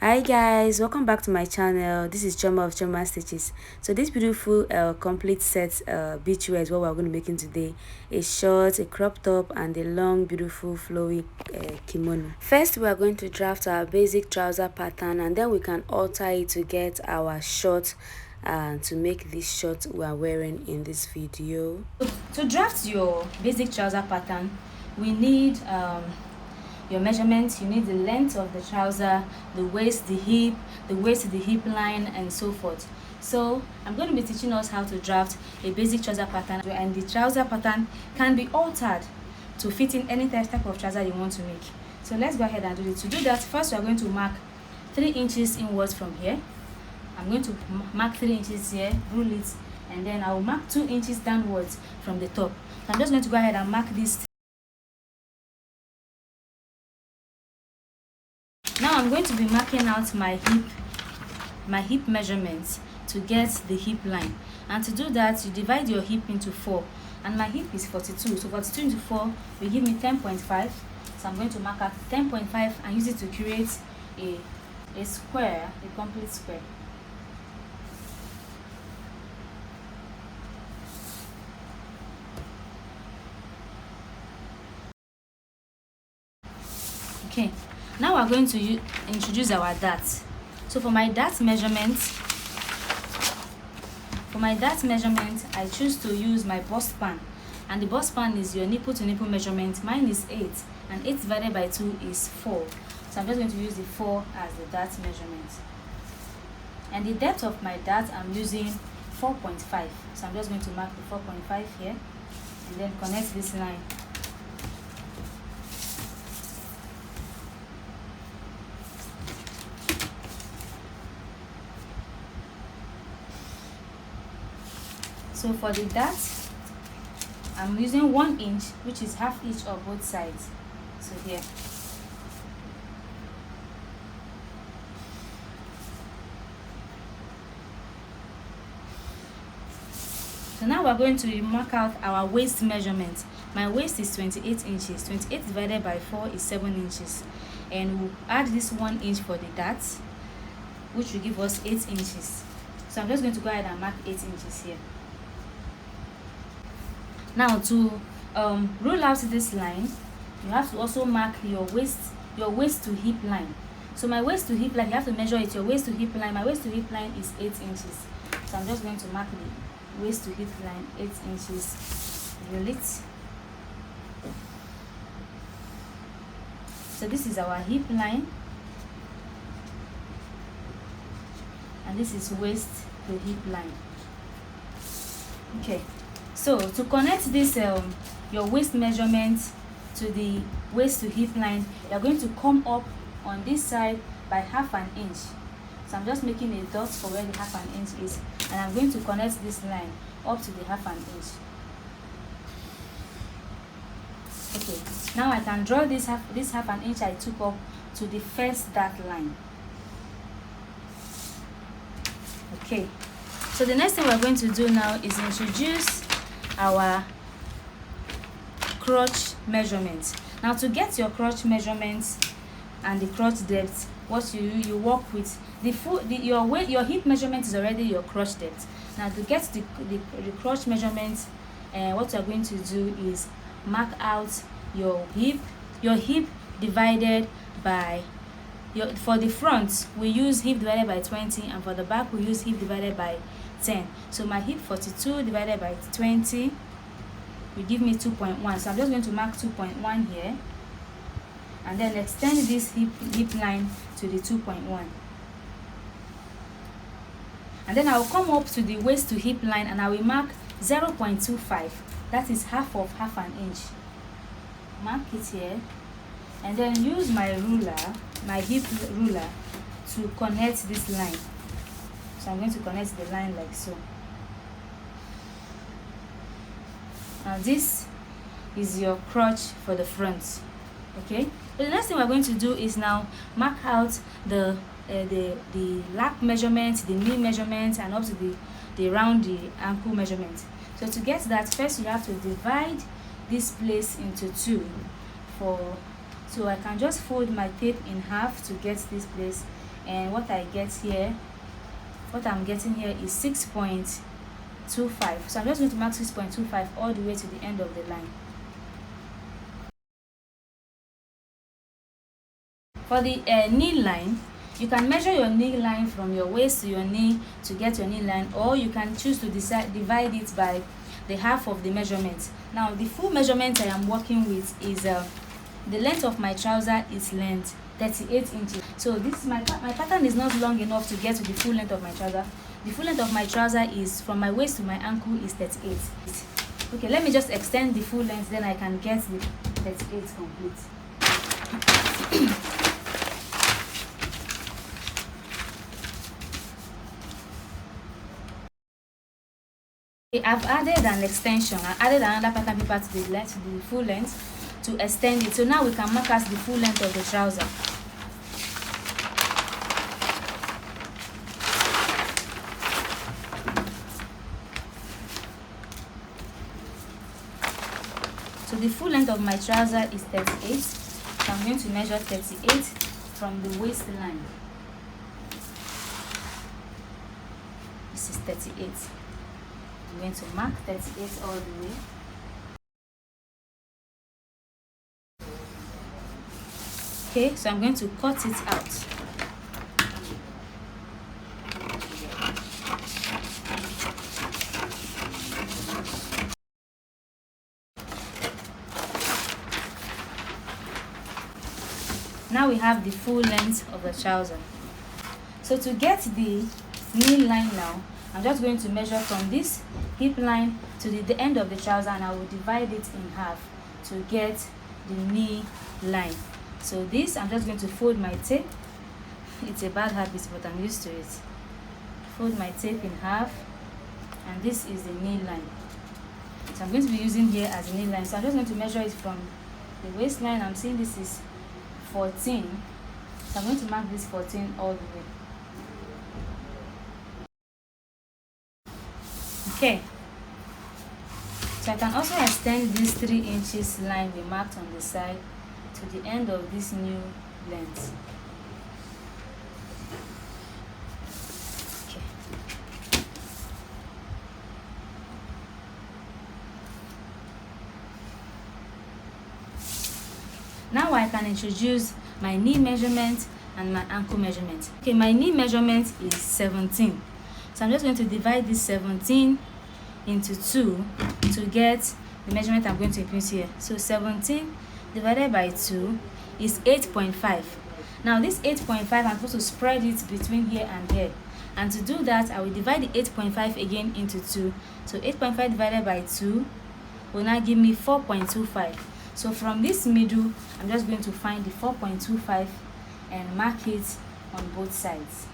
Hi guys, welcome back to my channel. This is Choma of Choma Stitches. So this beautiful complete set beachwear is what we're going to be making today. A short, a crop top, and a long beautiful flowy kimono. First we are going to draft our basic trouser pattern, and then we can alter it to get our short to make this short we are wearing in this video. To draft your basic trouser pattern, we need your measurements. You need the length of the trouser, the waist, the hip, the hip line, and so forth. So I'm going to be teaching us how to draft a basic trouser pattern, and the trouser pattern can be altered to fit in any type of trouser you want to make. So let's go ahead and do it. To do that, first we are going to mark 3 inches inwards from here. I'm going to mark 3 inches here, rule it, and then I will mark 2 inches downwards from the top. So I'm just going to go ahead and mark this. Now I'm going to be marking out my hip measurements to get the hip line. And to do that, you divide your hip into 4. And my hip is 42. So 42 into 4 will give me 10.5. So I'm going to mark out 10.5 and use it to create a square, a complete square. Okay, now we're going to introduce our dart. So for my dart measurement, I choose to use my bust span, and the bust span is your nipple to nipple measurement. Mine is 8, and 8 divided by 2 is 4. So I'm just going to use the 4 as the dart measurement. And the depth of my dart, I'm using 4.5. So I'm just going to mark the 4.5 here, and then connect this line. So for the dart, I'm using 1 inch, which is half each of both sides. So here. So now we're going to mark out our waist measurement. My waist is 28 inches. 28 divided by 4 is 7 inches. And we'll add this 1 inch for the dart, which will give us 8 inches. So I'm just going to go ahead and mark 8 inches here. Now to rule out this line, you have to also mark your waist to hip line. So my waist to hip line, you have to measure it. Your waist to hip line, my waist to hip line is 8 inches. So I'm just going to mark the waist to hip line 8 inches. Rule it. So this is our hip line, and this is waist to hip line. Okay. So to connect this your waist measurement to the waist to hip line, you're going to come up on this side by half an inch. So I'm just making a dot for where the half an inch is, and I'm going to connect this line up to the half an inch. Okay, now I can draw this half an inch I took up to the first dart line. Okay, so the next thing we're going to do now is introduce our crotch measurements. Now to get your crotch measurements and the crotch depth, what you work with your hip measurement is already your crotch depth. Now to get the crotch measurements, what you're going to do is mark out your hip divided by for the front we use hip divided by 20, and for the back we use hip divided by 10. So my hip 42 divided by 20 will give me 2.1. So I'm just going to mark 2.1 here, and then extend this hip line to the 2.1. And then I will come up to the waist to hip line, and I will mark 0.25. That is half of half an inch. Mark it here, and then use my ruler, my hip ruler, to connect this line. So I'm going to connect the line like so. Now this is your crotch for the front. Okay, so the next thing we're going to do is now mark out the lap measurement, the knee measurement, and up to the round the ankle measurement. So to get that, first you have to divide this place into 2. So I can just fold my tape in half to get this place and what I'm getting here is 6.25. So I'm just going to mark 6.25 all the way to the end of the line. For the knee line, you can measure your knee line from your waist to your knee to get your knee line, or you can choose to divide it by the half of the measurement. Now the full measurement I am working with is the length of my trouser is length 38 inches. So this is my pattern is not long enough to get to the full length of my trouser. The full length of my trouser is from my waist to my ankle is 38. Okay, let me just extend the full length, then I can get the 38 complete. I've added an extension. I added another pattern paper to the full length to extend it. So now we can mark as the full length of the trouser. So the full length of my trouser is 38. So I'm going to measure 38 from the waistline. This is 38. I'm going to mark 38 all the way. Okay, so I'm going to cut it out. Now we have the full length of the trouser. So to get the knee line now, I'm just going to measure from this hip line to the end of the trouser, and I will divide it in half to get the knee line. So this, I'm just going to fold my tape. It's a bad habit, but I'm used to it. Fold my tape in half, and this is the knee line. So I'm going to be using here as a knee line. So I'm just going to measure it from the waistline. I'm seeing this is 14. So I'm going to mark this 14 all the way. Okay, so I can also extend this 3 inches line we marked on the side to the end of this new length. Okay. Now I can introduce my knee measurement and my ankle measurement. Okay, my knee measurement is 17. So I'm just going to divide this 17 into 2 to get the measurement I'm going to input here. So 17 divided by 2 is 8.5. Now this 8.5, I'm supposed to spread it between here and here. And to do that, I will divide the 8.5 again into 2. So 8.5 divided by 2 will now give me 4.25. So from this middle, I'm just going to find the 4.25 and mark it on both sides.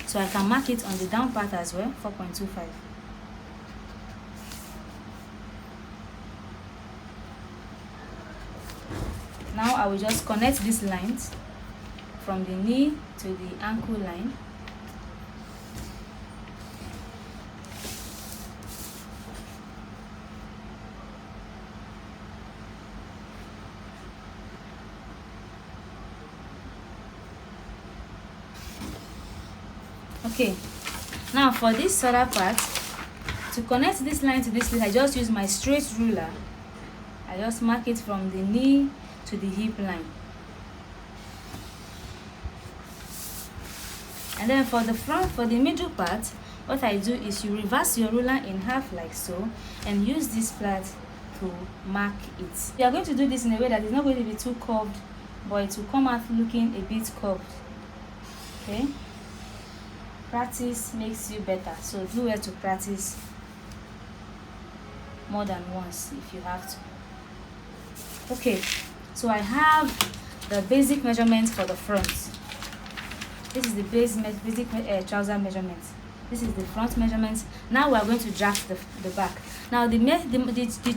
So I can mark it on the down part as well, 4.25. Now I will just connect these lines from the knee to the ankle line. Okay, now for this other part, to connect this line to this place, I just use my straight ruler. I just mark it from the knee to the hip line. And then for the front, for the middle part, what I do is you reverse your ruler in half like so and use this flat to mark it. You are going to do this in a way that is not going to be too curved, but it will come out looking a bit curved. Okay, practice makes you better, so do well to practice more than once if you have to. Okay, so I have the basic measurement for the front. This is the basic trouser measurement. This is the front measurement. Now we are going to draft the back. Now the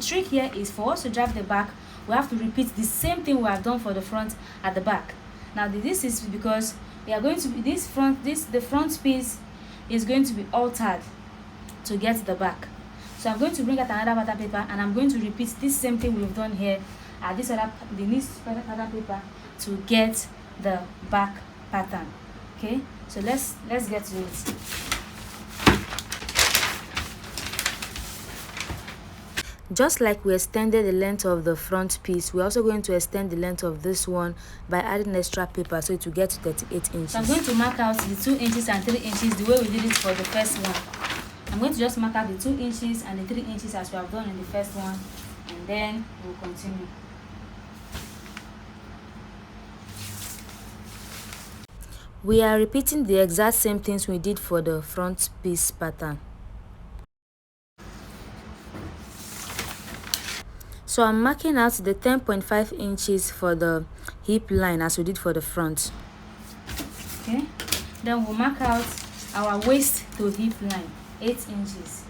trick here is for us to draft the back, we have to repeat the same thing we have done for the front at the back. Now this is because we are going to be the front piece is going to be altered to get the back. So I'm going to bring out another pattern paper, and I'm going to repeat this same thing we've done here at this other pattern paper to get the back pattern. Okay, so let's get to it. Just like we extended the length of the front piece, we're also going to extend the length of this one by adding extra paper, so it will get to 38 inches. So I'm going to mark out the 2 inches and 3 inches the way we did it for the first one. I'm going to just mark out the 2 inches and the 3 inches as we have done in the first one, and then we'll continue. We are repeating the exact same things we did for the front piece pattern. So I'm marking out the 10.5 inches for the hip line as we did for the front. Okay, then we'll mark out our waist to hip line, 8 inches.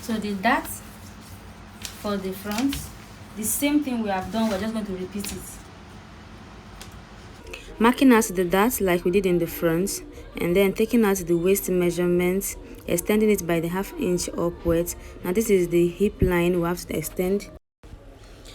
So that for the front, the same thing we have done, we're just going to repeat it. Marking out the dots like we did in the front, and then taking out the waist measurement, extending it by the 1/2 inch upwards. Now this is the hip line we have to extend.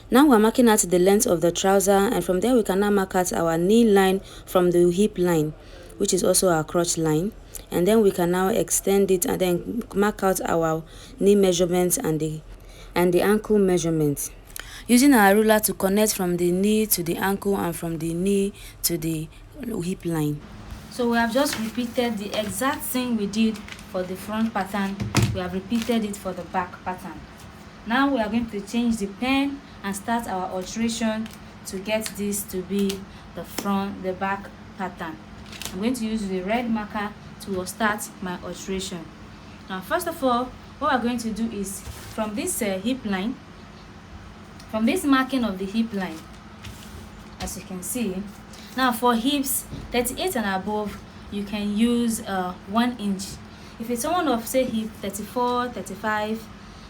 Now we're marking out the length of the trouser, and from there we can now mark out our knee line from the hip line, which is also our crotch line, and then we can now extend it and then mark out our knee measurements and the ankle measurements, using our ruler to connect from the knee to the ankle and from the knee to the hip line. So we have just repeated the exact thing we did for the front pattern. We have repeated it for the back pattern. Now we are going to change the pen and start our alteration to get this to be the back pattern. I'm going to use the red marker to start my alteration. Now first of all, what we're going to do is from this hip line, from this marking of the hip line, as you can see. Now for hips 38 and above, you can use 1 inch. If it's someone of say hip 34, 35,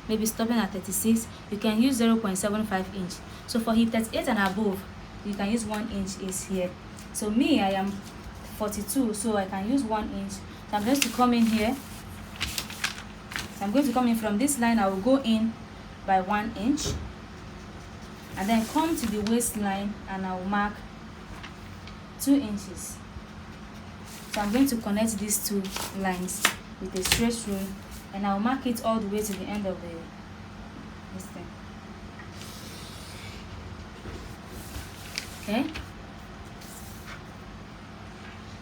maybe stopping at 36, you can use 0.75 inch. So for hip 38 and above, you can use 1 inch is here. So me, I am 42, so I can use 1 inch. So I'm going to come in here. So I'm going to come in from this line. I will go in by 1 inch, and then come to the waistline and I will mark 2 inches. So I'm going to connect these 2 lines with a straight rule, and I'll mark it all the way to the end of this thing. Okay.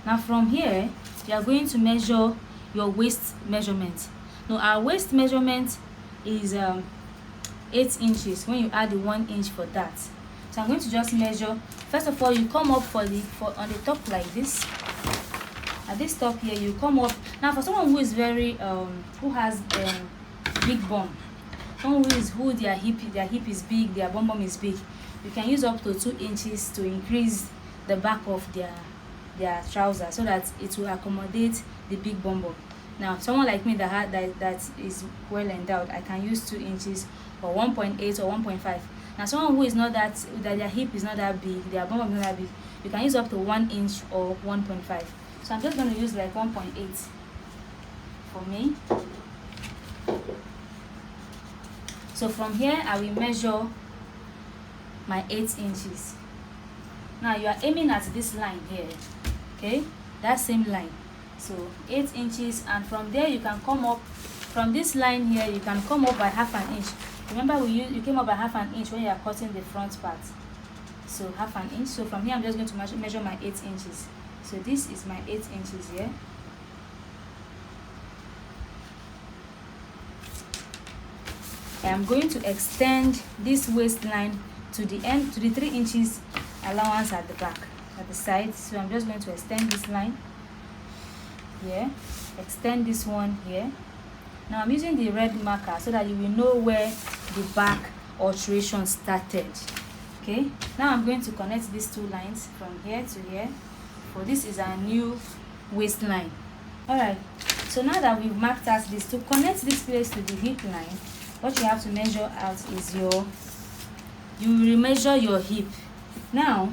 Now from here, you are going to measure your waist measurement. Now our waist measurement is 8 inches when you add the 1 inch for that. So I'm going to just measure. First of all, you come up for on the top like this. At this top here, you come up. Now for someone who is very who has big bum, someone who their hip is big, their bum is big, you can use up to 2 inches to increase the back of their trouser so that it will accommodate the big bum. Now someone like me that is well endowed, I can use 2 inches or 1.8 or 1.5. Now someone who is not that their hip is not that big, their bum is not that big, you can use up to 1 inch or 1.5. So I'm just going to use like 1.8 for me. So from here I will measure my 8 inches. Now you are aiming at this line here, okay, that same line. So 8 inches, and from there you can come up from this line here, you can come up by 1/2 inch. Remember you came up by 1/2 inch when you are cutting the front part. So 1/2 inch. So from here I'm just going to measure my 8 inches. So this is my 8 inches here. I am going to extend this waistline to the end, to the 3 inches allowance at the back, at the side. So I'm just going to extend this line here, extend this one here. Now I'm using the red marker so that you will know where the back alteration started. Okay, now I'm going to connect these two lines from here to here, for this is our new waistline. Alright, so now that we've marked out this, to connect this place to the hip line, what you have to measure out is you remeasure your hip. Now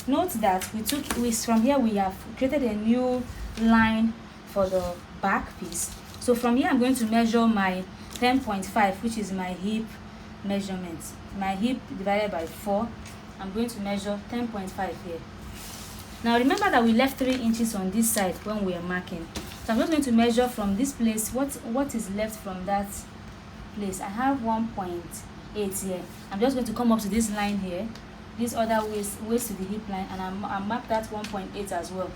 note that from here we have created a new line for the back piece. So from here I'm going to measure my 10.5, which is my hip measurement. My hip divided by 4, I'm going to measure 10.5 here. Now remember that we left 3 inches on this side when we are marking. So I'm just going to measure from this place what is left from that place. I have 1.8 here. I'm just going to come up to this line here, this other waist to the hip line, and I mark that 1.8 as well.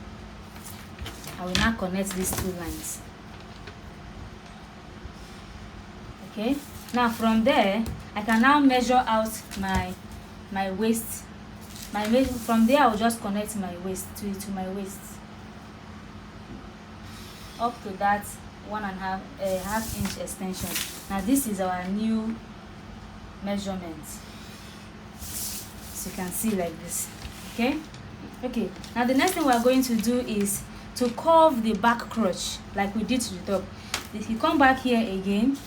I will now connect these two lines. Okay, now from there I can now measure out my waist. From there I will just connect my waist to my waist up to that 1.5 inch extension. Now this is our new measurement, so you can see like this. Okay, now the next thing we are going to do is to curve the back crotch like we did to the top. If you come back here again,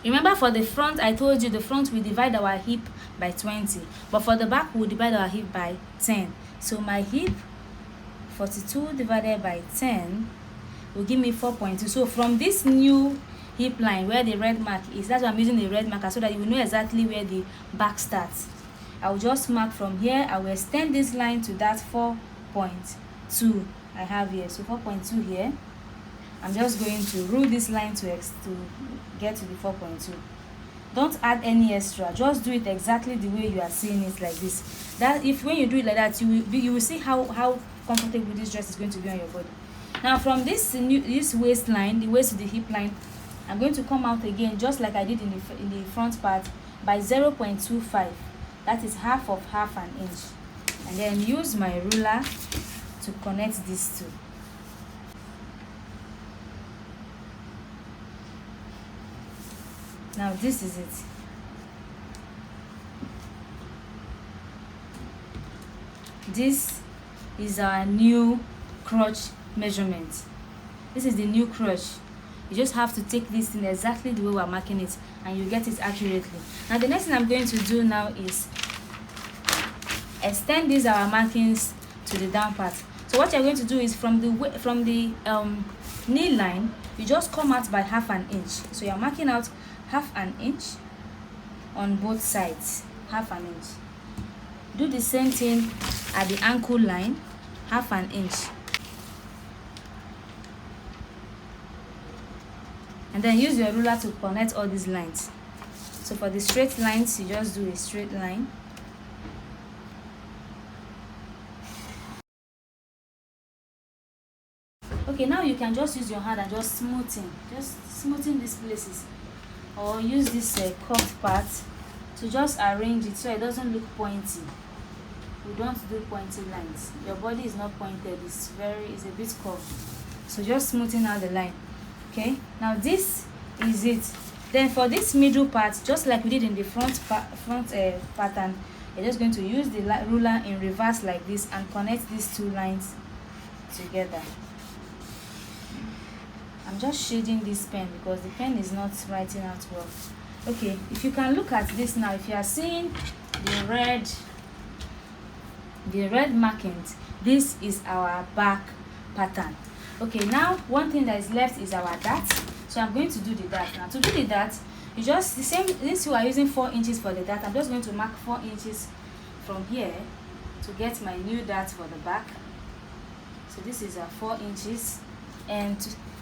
remember for the front I told you the front we divide our hip by 20, but for the back we'll divide our hip by 10. So my hip 42 divided by 10 will give me 4.2. So from this new hip line where the red mark is, that's why I'm using the red marker, so that you will know exactly where the back starts. I will just mark from here. I will extend this line to that 4.2 I have here. So 4.2 here. I'm just going to rule this line to get to the 4.2. Don't add any extra, just do it exactly the way you are seeing it, like this. That if when you do it like that, you will see how comfortable this dress is going to be on your body. Now from this waistline, the waist to the hip line, I'm going to come out again just like I did in the front part by 0.25. That is half of half an inch, and then use my ruler to connect these two. Now this is it. This is our new crotch measurement. This is the new crotch. You just have to take this in exactly the way we're marking it, and you get it accurately. Now the next thing I'm going to do now is extend these our markings to the down part. So what you're going to do is from the knee line, you just come out by half an inch. So you're marking out half an inch on both sides, half an inch. Do the same thing at the ankle line, half an inch. And then use your ruler to connect all these lines. So for the straight lines, you just do a straight line. Okay, now you can just use your hand and just smoothing these places, or use this curved part to just arrange it so it doesn't look pointy. We don't do pointy lines. Your body is not pointed, it's a bit curved. So just smoothing out the line. Okay, now this is it. Then for this middle part, just like we did in the front pattern, you're just going to use the ruler in reverse like this and connect these two lines together. I'm just shading this pen because the pen is not writing out well. Okay, if you can look at this now, if you are seeing the red markings, this is our back pattern. Okay, now one thing that is left is our dart. So I'm going to do the dart now. To do the dart, you just since you are using 4 inches for the dart, I'm just going to mark 4 inches from here to get my new dart for the back. So this is 4 inches, and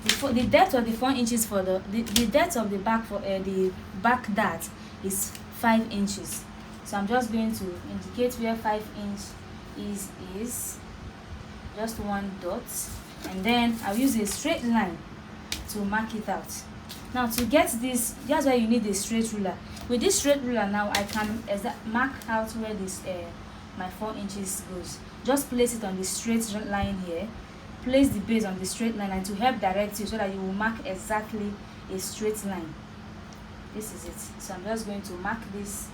the depth of the 4 inches for the depth of the back for the back dart is 5 inches. So I'm just going to indicate where 5 inch is just one dot, and then I'll use a straight line to mark it out. Now to get this, that's why you need a straight ruler. With this straight ruler now, I can mark out where this my 4 inches goes. Just place it on the straight line here. Place the base on the straight line, and to help direct you so that you will mark exactly a straight line. This is it. So I'm just going to mark this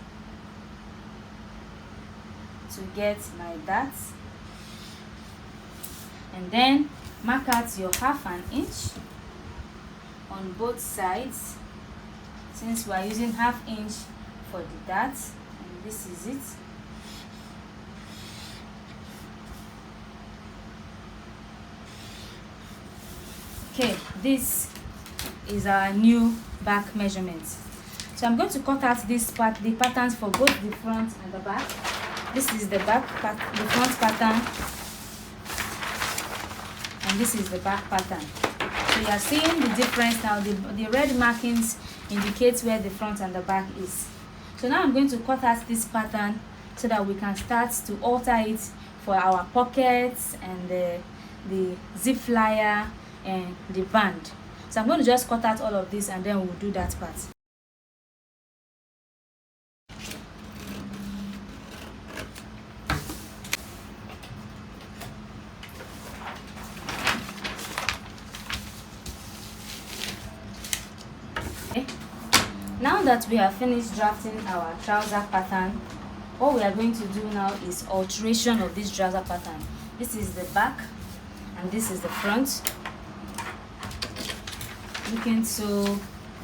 to get my dart, and then mark out your 1/2 inch on both sides, since we are using 1/2 inch for the dart. And this is it. Okay, this is our new back measurement. So I'm going to cut out the patterns for both the front and the back. This is the the front pattern, and this is the back pattern. So you are seeing the difference now. The red markings indicates where the front and the back is. So now I'm going to cut out this pattern so that we can start to alter it for our pockets and the zip flyer and the band. So I'm going to just cut out all of this, and then we'll do that part. Now that we have finished drafting our trouser pattern, what we are going to do now is alteration of this trouser pattern. This is the back and this is the front, looking so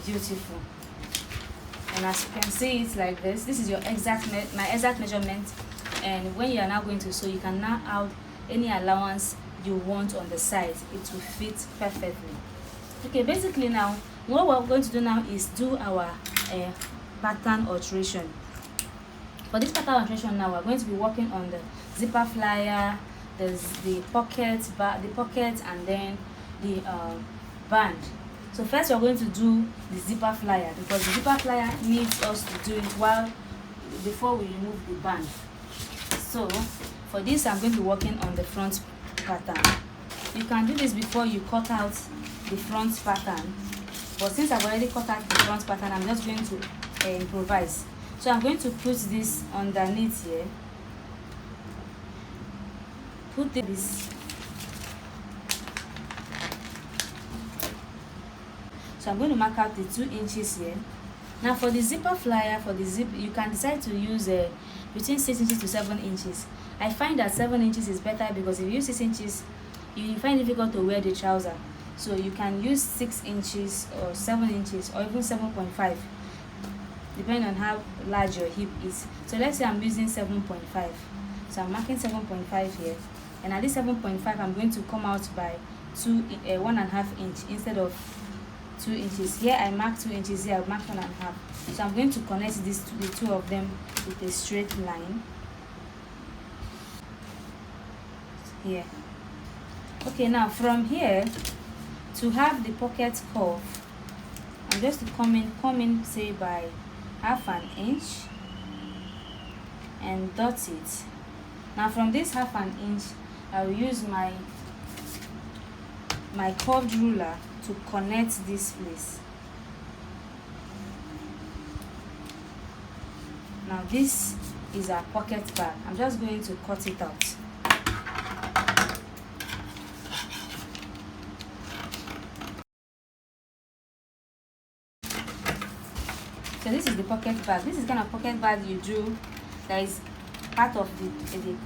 beautiful. And as you can see, it's like this. This is your my exact measurement, and when you are now going to sew, you can now add any allowance you want on the side. It will fit perfectly. Okay, basically now what we're going to do now is do our pattern alteration. For this pattern alteration now, we're going to be working on the zipper flyer, the pocket, and then the band. So first we're going to do the zipper flyer, because the zipper flyer needs us to do it before we remove the band. So for this, I'm going to be working on the front pattern. You can do this before you cut out the front pattern, but since I've already cut out the front pattern, I'm just going to improvise. So I'm going to put this underneath here. Put this. So I'm going to mark out the 2 inches here. Now for the zipper flyer, for the zip, you can decide to use between 6 inches to 7 inches. I find that 7 inches is better, because if you use 6 inches, you find it difficult to wear the trouser. So you can use 6 inches or 7 inches or even 7.5, depending on how large your hip is. So let's say I'm using 7.5. So I'm marking 7.5 here, and at this 7.5, I'm going to come out by 1.5 inch instead of 2 inches. Here I mark 2 inches, here I mark 1.5. So I'm going to connect the two of them with a straight line here. Okay, now from here, to have the pocket curve, I'm just to come in say by 1/2 inch and dot it. Now from this 1/2 inch, I will use my curved ruler to connect this place. Now this is our pocket bag. I'm just going to cut it out. So this is the pocket bag. This is kind of pocket bag you do that is part of the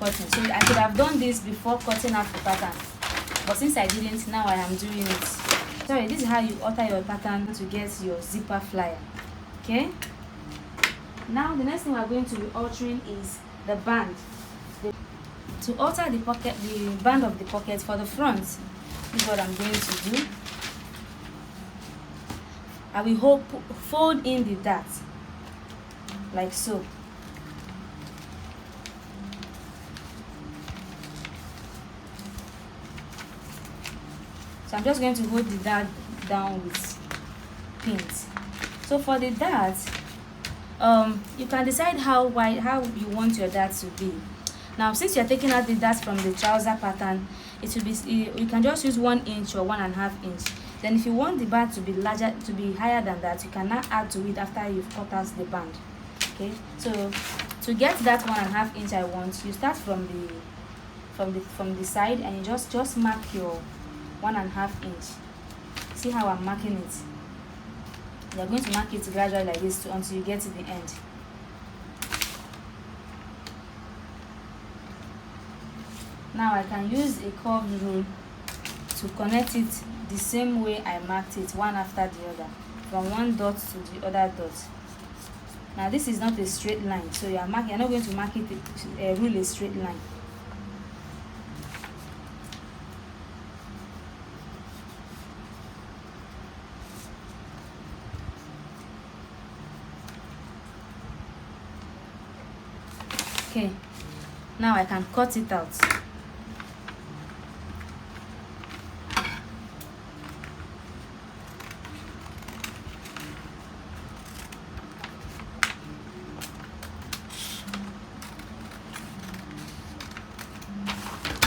cutting. So I could have done this before cutting out the pattern, but since I didn't, now I am doing it. Sorry, this is how you alter your pattern to get your zipper flyer. Okay, now the next thing we are going to be altering is the band. To alter the band of the pocket for the front, this is what I'm going to do. I will fold in the dart like so. So I'm just going to hold the dart down with pins. So for the dart, you can decide how you want your dart to be. Now since you're taking out the dart from the trouser pattern, it will be, you can just use 1 inch or 1.5 inch. Then if you want the band to be larger, to be higher than that, you can now add to it after you've cut out the band. Okay, so to get that 1.5 inch I want, you start from the side, and you just mark your 1.5 inch. See how I'm marking it? You are going to mark it gradually like this until you get to the end. Now I can use a curved rule to connect it the same way I marked it, one after the other, from one dot to the other dot. Now this is not a straight line, so you're not going to mark it rule a straight line. Okay, now I can cut it out.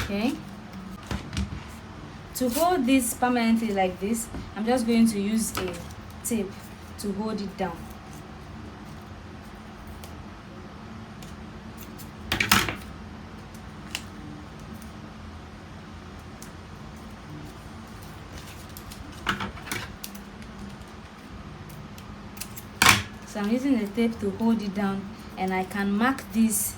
Okay, to hold this permanently like this, I'm just going to use a tape to hold it down. So I'm using the tape to hold it down, and I can mark this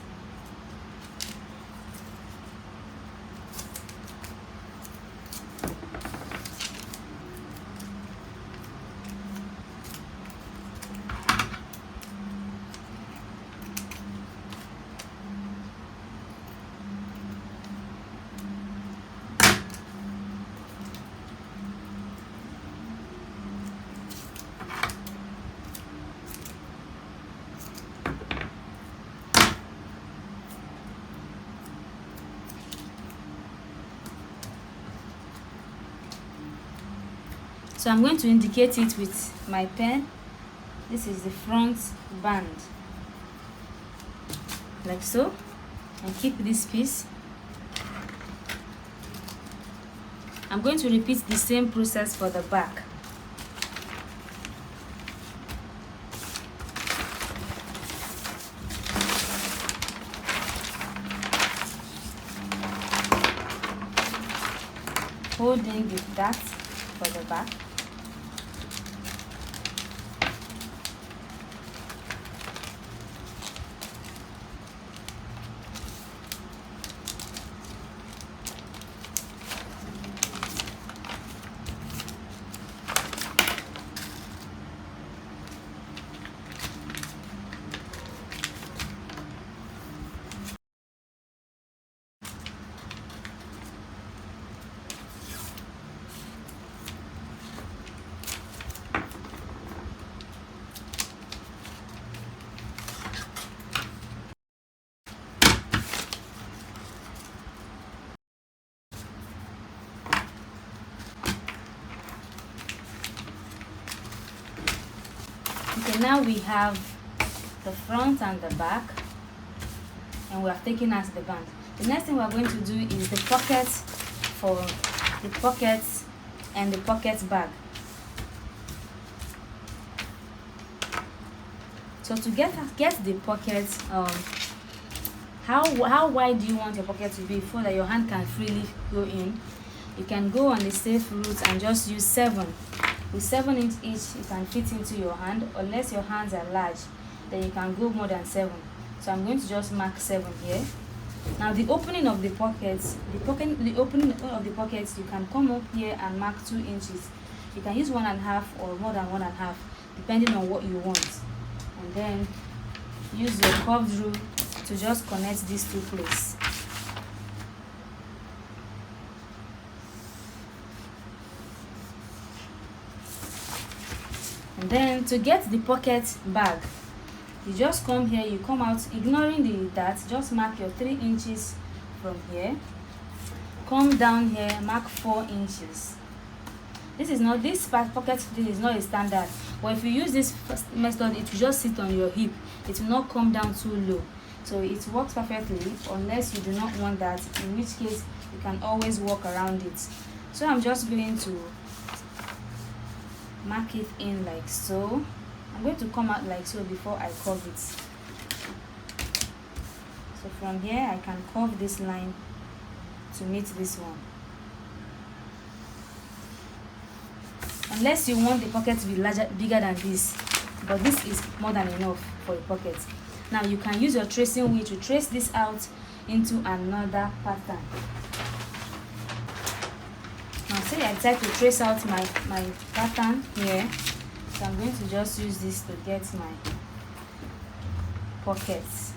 So I'm going to indicate it with my pen. This is the front band, like so, and keep this piece. I'm going to repeat the same process for the back. Holding with that for the back. Okay, now we have the front and the back, and we have taken out the band. The next thing we are going to do is the pockets for the pockets and the pocket bag. So to get the pocket, how wide do you want your pocket to be so that your hand can freely go in? You can go on the safe route and just use 7. With 7 inch each, you can fit into your hand. Unless your hands are large, then you can go more than 7. So I'm going to just mark 7 here. Now the opening of the pockets, the opening of the pockets, you can come up here and mark 2 inches. You can use 1.5 or more than 1.5, depending on what you want. And then use your curved rule to just connect these two places. And then to get the pocket bag, you just come here, you come out, ignoring that, just mark your 3 inches from here. Come down here, mark 4 inches. This pocket fitting is not a standard, but if you use this method, it will just sit on your hip. It will not come down too low. So it works perfectly, unless you do not want that, in which case you can always walk around it. So I'm just going to mark it in like so. I'm going to come out like so before I curve it. So from here I can curve this line to meet this one. unless you want the pocket to be bigger than this, but this is more than enough for a pocket. Now you can use your tracing wheel to trace this out into another pattern. Now say I decide to trace out my pattern here, so I'm going to just use this to get my pockets.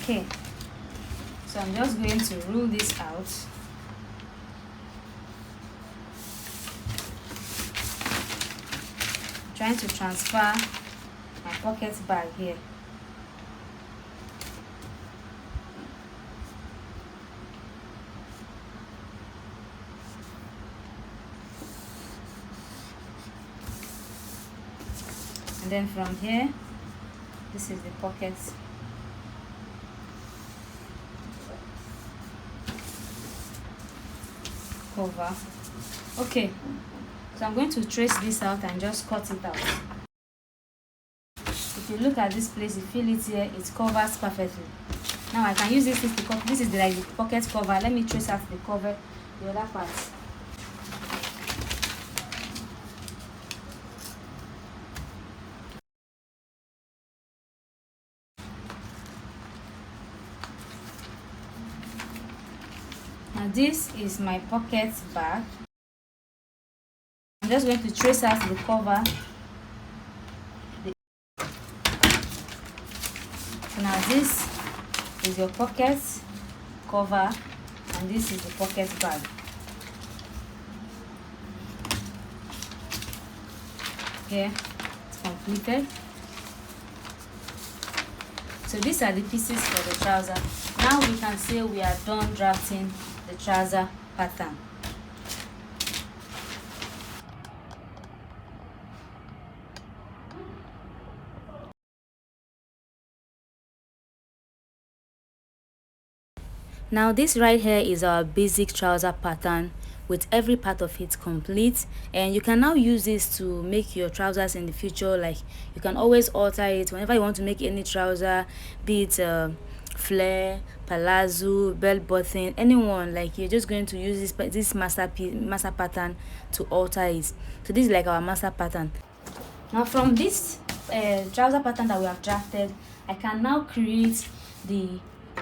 Okay, so I'm just going to rule this out. Trying to transfer my pocket bag here. And then from here, this is the pocket. Cover. Okay, so I'm going to trace this out and just cut it out. If you look at this place, you feel it here, it covers perfectly. Now I can use this to cover. This is like the pocket cover. Let me trace out the cover, the other part. Now this is my pocket bag. I'm just going to trace out the cover. Now this is your pocket cover and this is the pocket bag. Here it's completed. So these are the pieces for the trouser. Now we can say we are done drafting the trouser pattern. Now this right here is our basic trouser pattern with every part of it complete, and you can now use this to make your trousers in the future. Like you can always alter it whenever you want to make any trouser, be it flare, palazzo, belt button, anyone. Like you're just going to use this master pattern to alter it. So this is like our master pattern. Now from this trouser pattern that we have drafted, I can now create the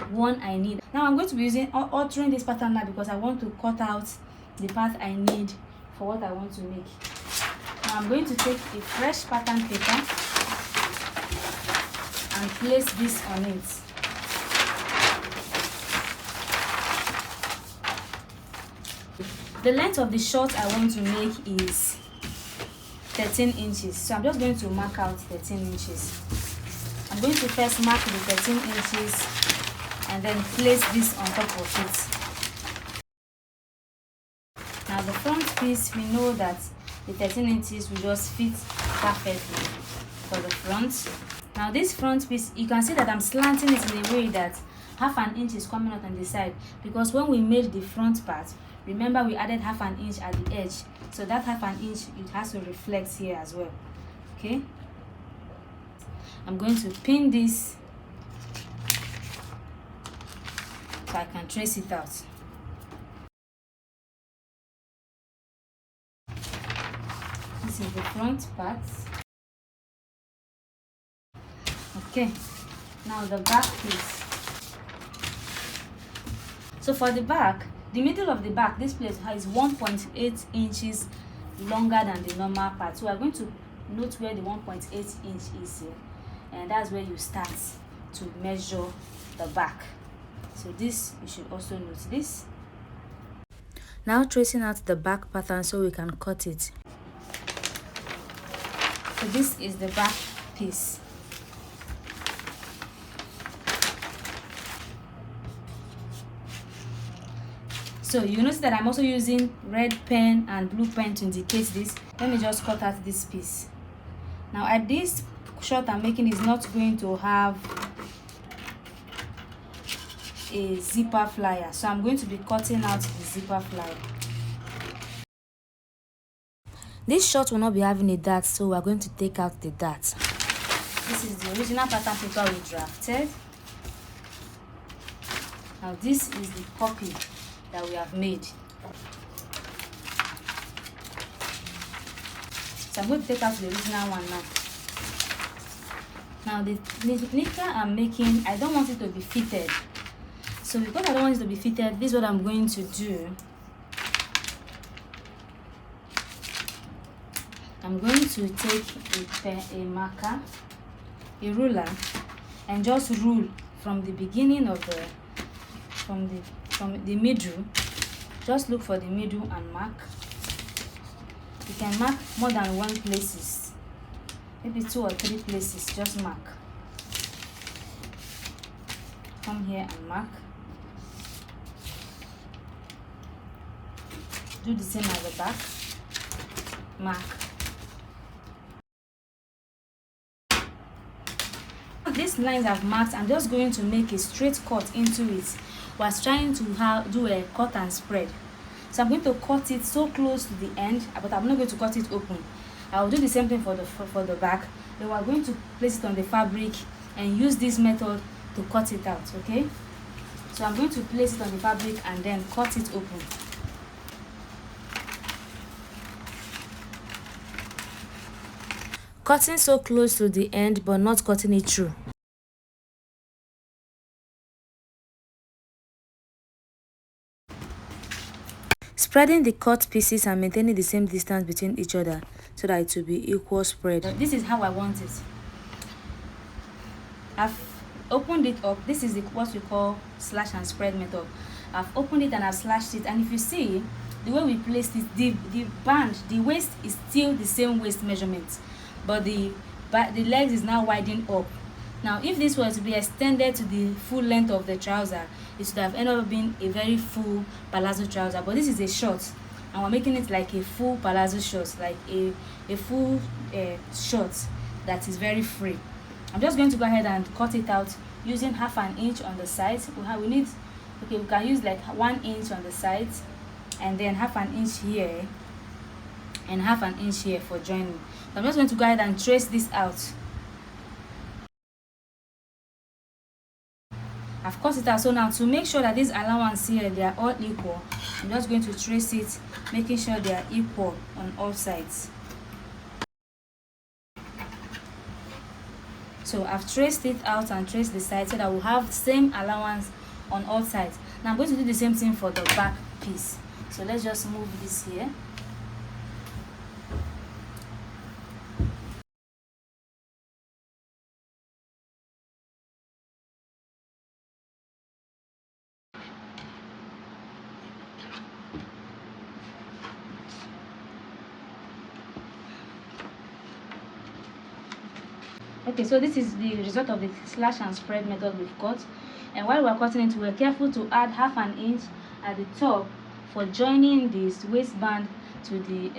one I need. Now I'm going to be altering this pattern now because I want to cut out the part I need for what I want to make. Now I'm going to take a fresh pattern paper and place this on it. The length of the short I want to make is 13 inches. So I'm just going to mark out 13 inches. I'm going to first mark the 13 inches and then place this on top of it. Now the front piece, we know that the 13 inches will just fit perfectly for the front. Now this front piece, you can see that I'm slanting it in a way that half an inch is coming out on the side, because when we made the front part, remember we added half an inch at the edge, so that half an inch, it has to reflect here as well. Okay, I'm going to pin this so I can trace it out. This is the front part. Okay, now the back piece. So for the back, the middle of the back, this place is 1.8 inches longer than the normal part. So we're going to note where the 1.8 inch is here, and that's where you start to measure the back. So this, you should also note this. Now tracing out the back pattern so we can cut it. So this is the back piece. So you notice that I'm also using red pen and blue pen to indicate this. Let me just cut out this piece. Now at this short I'm making is not going to have a zipper flyer, so I'm going to be cutting out the zipper flyer. This short will not be having a dart, so we're going to take out the dart. This is the original pattern paper we drafted. Now this is the copy that we have made. So I'm going to take out the original one now. Now the knicker I'm making, I don't want it to be fitted. So because I don't want it to be fitted, this is what I'm going to do. I'm going to take a marker, a ruler, and just rule from the beginning of from the middle. Just look for the middle and mark. You can mark more than one places, maybe 2 or 3 places. Just mark. Come here and mark. Do the same at the back. Mark. These lines I've marked, I'm just going to make a straight cut into it whilst trying to do a cut and spread. So I'm going to cut it so close to the end, but I'm not going to cut it open. I'll do the same thing for the back. Then we're going to place it on the fabric and use this method to cut it out. Okay, so I'm going to place it on the fabric and then cut it open. Cutting so close to the end but not cutting it through. Spreading the cut pieces and maintaining the same distance between each other so that it will be equal spread. This is how I want it. I've opened it up. This is what we call slash and spread method. I've opened it and I've slashed it, and if you see the way we placed it, the band, the waist is still the same waist measurement, but the legs is now widening up. Now if this was to be extended to the full length of the trouser, it should have ended up being a very full palazzo trouser, but this is a short and we're making it like a full palazzo short, like a full short that is very free. I'm just going to go ahead and cut it out using 1/2 inch on the sides. We need, okay, we can use like 1 inch on the sides and then 1/2 inch here and 1/2 inch here for joining. So I'm just going to go ahead and trace this out. I've cut it out. So now to make sure that this allowance here, they are all equal, I'm just going to trace it, making sure they are equal on all sides. So I've traced it out and traced the side so that we'll have the same allowance on all sides. Now I'm going to do the same thing for the back piece. So let's just move this here. Okay, so this is the result of the slash and spread method we've cut, and while we're cutting it, we're careful to add 1/2 inch at the top for joining this waistband to the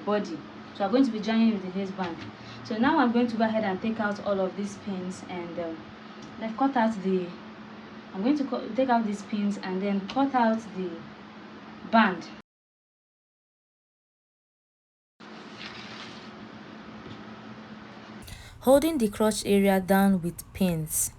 body. So I'm going to be joining with the waistband. So now I'm going to go ahead and take out all of these pins and let's cut out the. I'm going to take out these pins and then cut out the band. Holding the crotch area down with pins.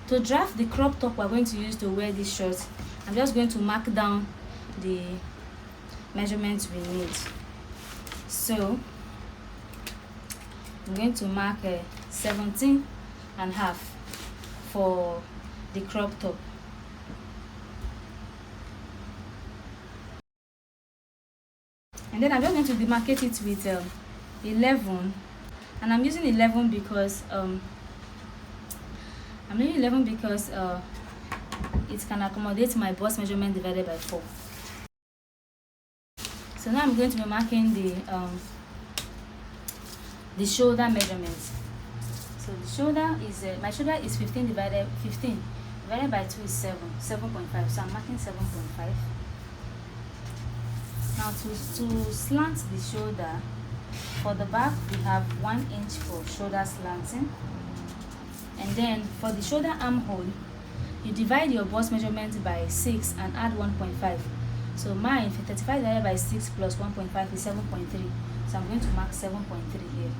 To draft the crop top we're going to use to wear this shirt, I'm just going to mark down the measurements we need. So I'm going to mark 17.5 for the crop top. And then I'm just going to demarcate it with 11 And I'm using 11 because it can accommodate my bust measurement divided by 4. So now I'm going to be marking the shoulder measurement. So the shoulder is my shoulder is 15 divided by 2 is 7.5. So I'm marking 7.5. Now to slant the shoulder, for the back we have 1 inch for shoulder slanting, and then for the shoulder armhole you divide your bust measurement by 6 and add 1.5. So mine, 35 divided by 6 plus 1.5 is 7.3. So I'm going to mark 7.3 here.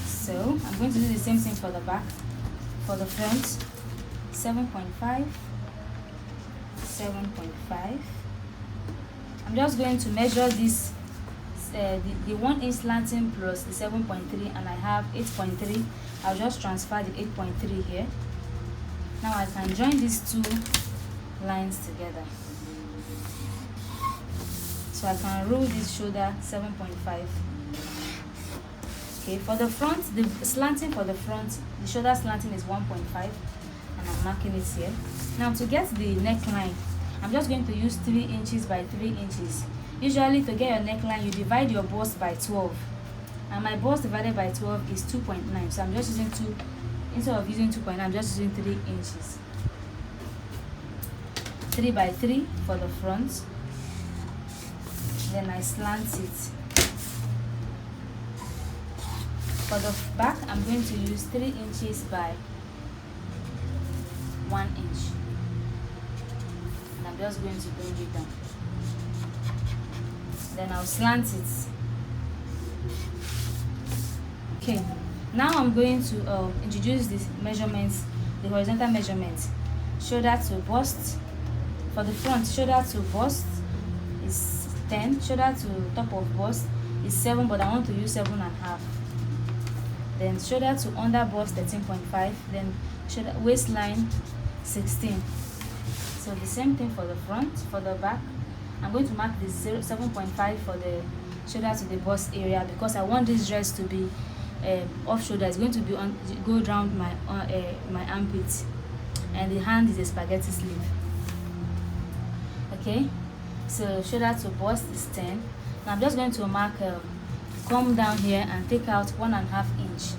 So I'm going to do the same thing for the back. For the front, 7.5, 7.5. I'm just going to measure this, the 1 inch slanting plus the 7.3, and I have 8.3. I'll just transfer the 8.3 here. Now I can join these two lines together. So I can roll this shoulder 7.5. Okay, for the front, the slanting for the front, the shoulder slanting is 1.5, and I'm marking it here. Now to get the neckline, I'm just going to use 3 inches by 3 inches. Usually to get your neckline, you divide your bust by 12. And my bust divided by 12 is 2.9. So I'm just using 2, instead of using 2.9, I'm just using 3 inches. 3 by 3 for the front. Then I slant it. For the back, I'm going to use 3 inches by 1 inch. And I'm just going to bring it down. Then I'll slant it. Okay, now I'm going to introduce these measurements, the horizontal measurements. Shoulder to bust. For the front, shoulder to bust is 10. Shoulder to top of bust is 7, but I want to use 7.5. Then shoulder to under bust 13.5. Then shoulder waistline 16. So the same thing for the front. For the back, I'm going to mark the 7.5 for the shoulder to the bust area, because I want this dress to be off shoulder. It's going to be on, go around my my armpit, and the hand is a spaghetti sleeve. Okay, so shoulder to bust is 10. Now I'm just going to mark come down here and take out 1.5 inch.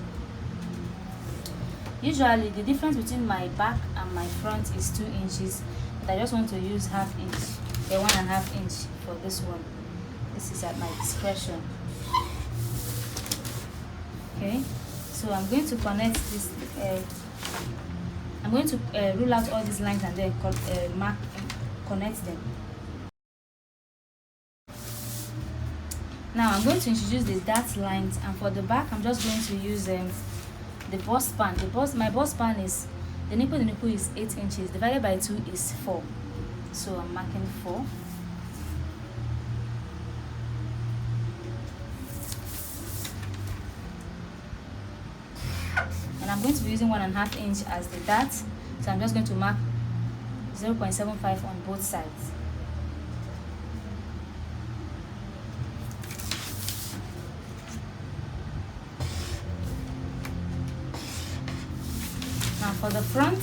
Usually the difference between my back and my front is 2 inches, but I just want to use 1/2 inch, 1.5 inch for this one. This is at my discretion. Okay, so I'm going to connect this. I'm going to rule out all these lines and then connect them. Now I'm going to introduce the dart lines, and for the back I'm just going to use the bust span. My bust span is, the nipple is 8 inches, divided by 2 is 4. So I'm marking 4. And I'm going to be using 1.5 inch as the dart, so I'm just going to mark 0.75 on both sides. Now for the front,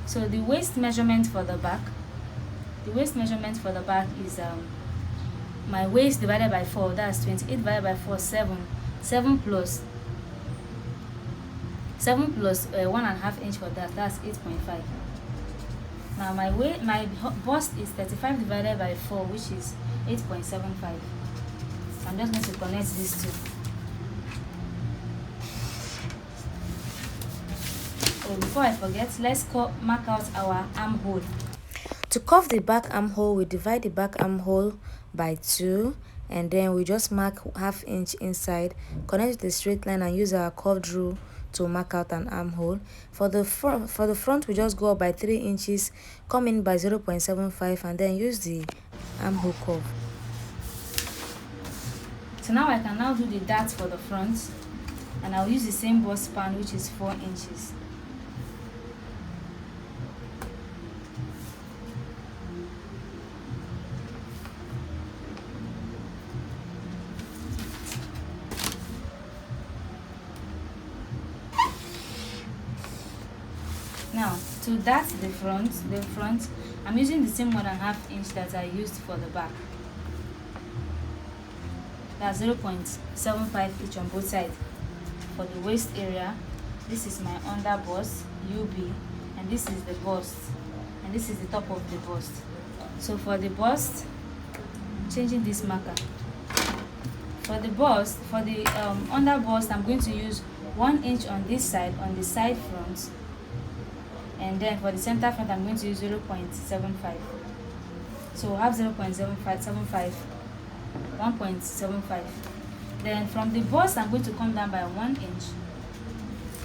so the waist measurement for the back, is my waist divided by 4, that's 28 divided by 4, 7 plus 1.5 inch for that, that's 8.5. Now my bust is 35 divided by 4, which is 8.75. So I'm just going to connect these two. So before I forget, let's mark out our armhole. To cuff the back armhole, we divide the back armhole by 2, and then we just mark 1/2 inch inside, connect with a straight line, and use our curved rule to mark out an armhole. For the front, we just go up by 3 inches, come in by 0.75, and then use the armhole curve. So now I can now do the dart for the front, and I'll use the same bust span, which is 4 inches. Now to dart the front, I'm using the same 1.5 inch that I used for the back. That's 0.75 each on both sides. For the waist area, this is my underbust UB, and this is the bust, and this is the top of the bust. So for the bust, changing this marker. For the bust, for the underbust, I'm going to use 1 inch on this side, on the side front, and then for the center front, I'm going to use 0.75. So we'll have 0.75, 1.75. Then from the bust, I'm going to come down by 1 inch,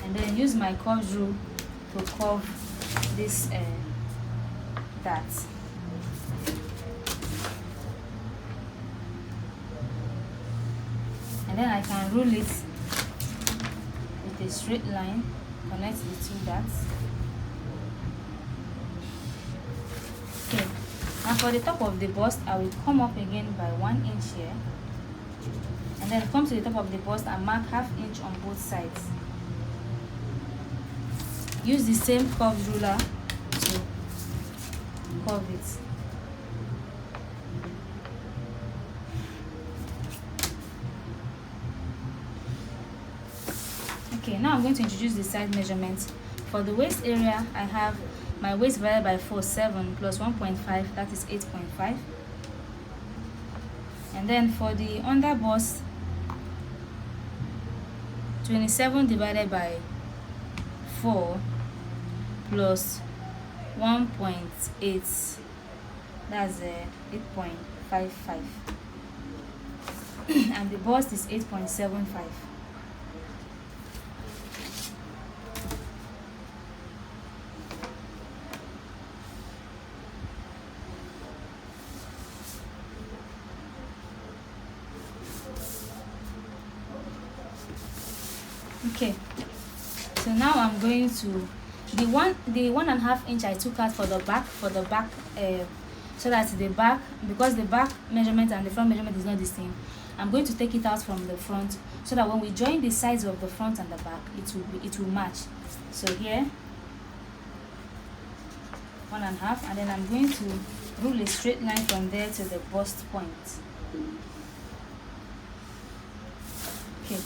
and then use my curve rule to curve this dart. And then I can rule it with a straight line, connect the two darts. Okay, and for the top of the bust, I will come up again by 1 inch here, and then come to the top of the bust and mark 1/2 inch on both sides. Use the same curved ruler to curve it. Okay, now I'm going to introduce the side measurements. For the waist area, I have my waist divided by 4, 7 plus 1.5, that is 8.5. And then for the underbust, 27 divided by 4 plus 1.8, that's 8.55. And the bust is 8.75. Okay, so now I'm going to the 1.5 inch I took out for the back, so that the back, because the back measurement and the front measurement is not the same, I'm going to take it out from the front so that when we join the sides of the front and the back, it will match. So here 1.5, and then I'm going to rule a straight line from there to the bust point. Okay,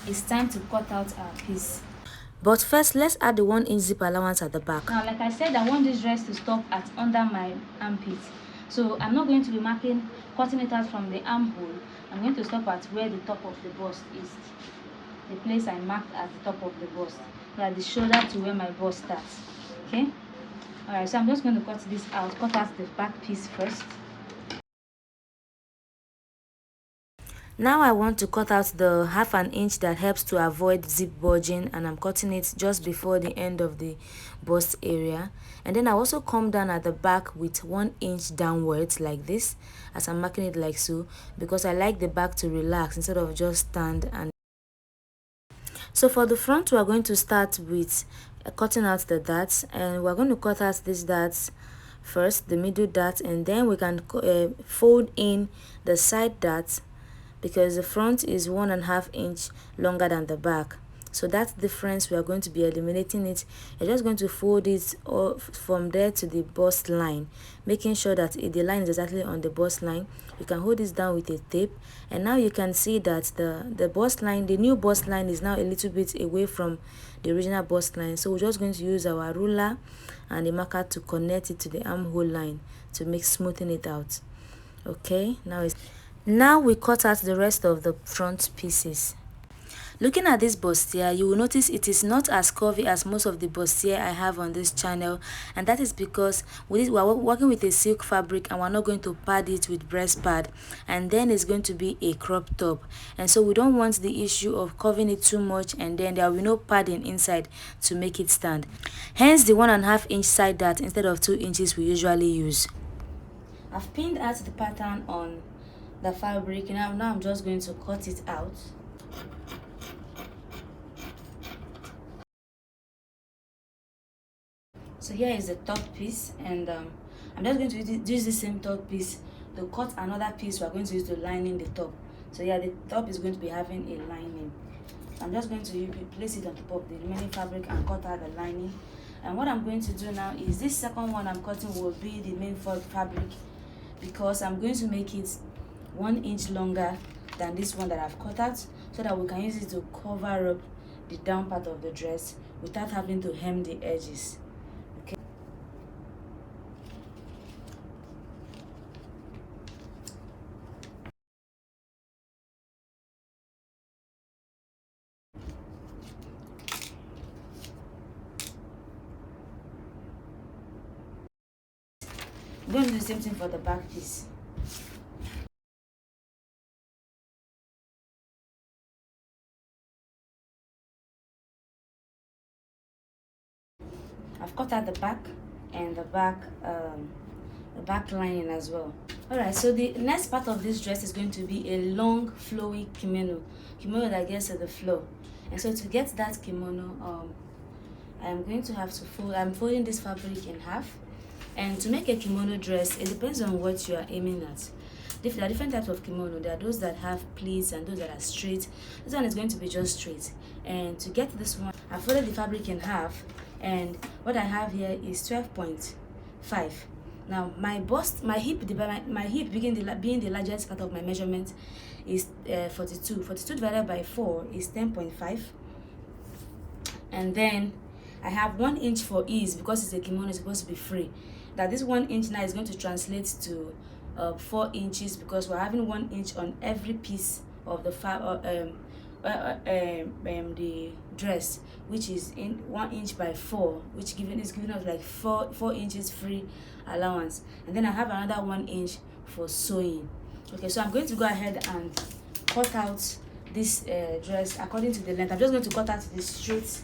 it's time to cut out our piece. But first, let's add the 1 inch zip allowance at the back. Now, like I said, I want this dress to stop at under my armpit. So I'm not going to be cutting it out from the armhole. I'm going to stop at where the top of the bust is. The place I marked at the top of the bust. Like the shoulder to where my bust starts. Okay? Alright, so I'm just going to cut this out. Cut out the back piece first. Now I want to cut out the 1/2 inch that helps to avoid zip bulging, and I'm cutting it just before the end of the bust area. And then I also come down at the back with 1 inch downwards like this, as I'm marking it like so, because I like the back to relax instead of just stand. And so for the front, we are going to start with cutting out the darts, and we're going to cut out these darts first, the middle dart, and then we can fold in the side darts, because the front is 1.5 inch longer than the back. So that difference, we are going to be eliminating it. You're just going to fold it from there to the bust line, making sure that the line is exactly on the bust line. You can hold this down with a tape, and now you can see that the bust line, the new bust line, is now a little bit away from the original bust line. So we're just going to use our ruler and a marker to connect it to the armhole line to make smoothing it out. Okay, now we cut out the rest of the front pieces. Looking at this bustier, you will notice it is not as curvy as most of the bustier I have on this channel, and that is because we are working with a silk fabric, and we're not going to pad it with breast pad, and then it's going to be a crop top, and so we don't want the issue of curving it too much and then there will be no padding inside to make it stand. Hence the 1.5 inch side dart instead of 2 inches we usually use. I've pinned out the pattern on the fabric. Now I'm just going to cut it out. So here is the top piece, and I'm just going to use the same top piece to cut another piece we're going to use to line in the top. So yeah, the top is going to be having a lining. I'm just going to place it on top of the remaining fabric and cut out the lining. And what I'm going to do now is this second one I'm cutting will be the main fabric, because I'm going to make it 1 inch longer than this one that I've cut out, so that we can use it to cover up the down part of the dress without having to hem the edges. Okay. I'm going to do the same thing for the back piece. I've cut out the back and the back lining as well. Alright, so the next part of this dress is going to be a long flowy kimono that gets to the floor. And so to get that kimono, I'm going to have to fold. I'm folding this fabric in half. And to make a kimono dress, it depends on what you are aiming at. There are different types of kimono. There are those that have pleats and those that are straight. This one is going to be just straight. And to get this one, I folded the fabric in half, and what I have here is 12.5. Now my bust, my hip being the largest part of my measurement is 42. 42 divided by 4 is 10.5. And then I have 1 inch for ease, because it's a kimono, it's supposed to be free. That this 1 inch now is going to translate to 4 inches, because we're having 1 inch on every piece of the the dress, which is in 1 inch by 4, which is giving us like 4 inches free allowance. And then I have another 1 inch for sewing. Okay, so I'm going to go ahead and cut out this dress according to the length. I'm just going to cut out the straight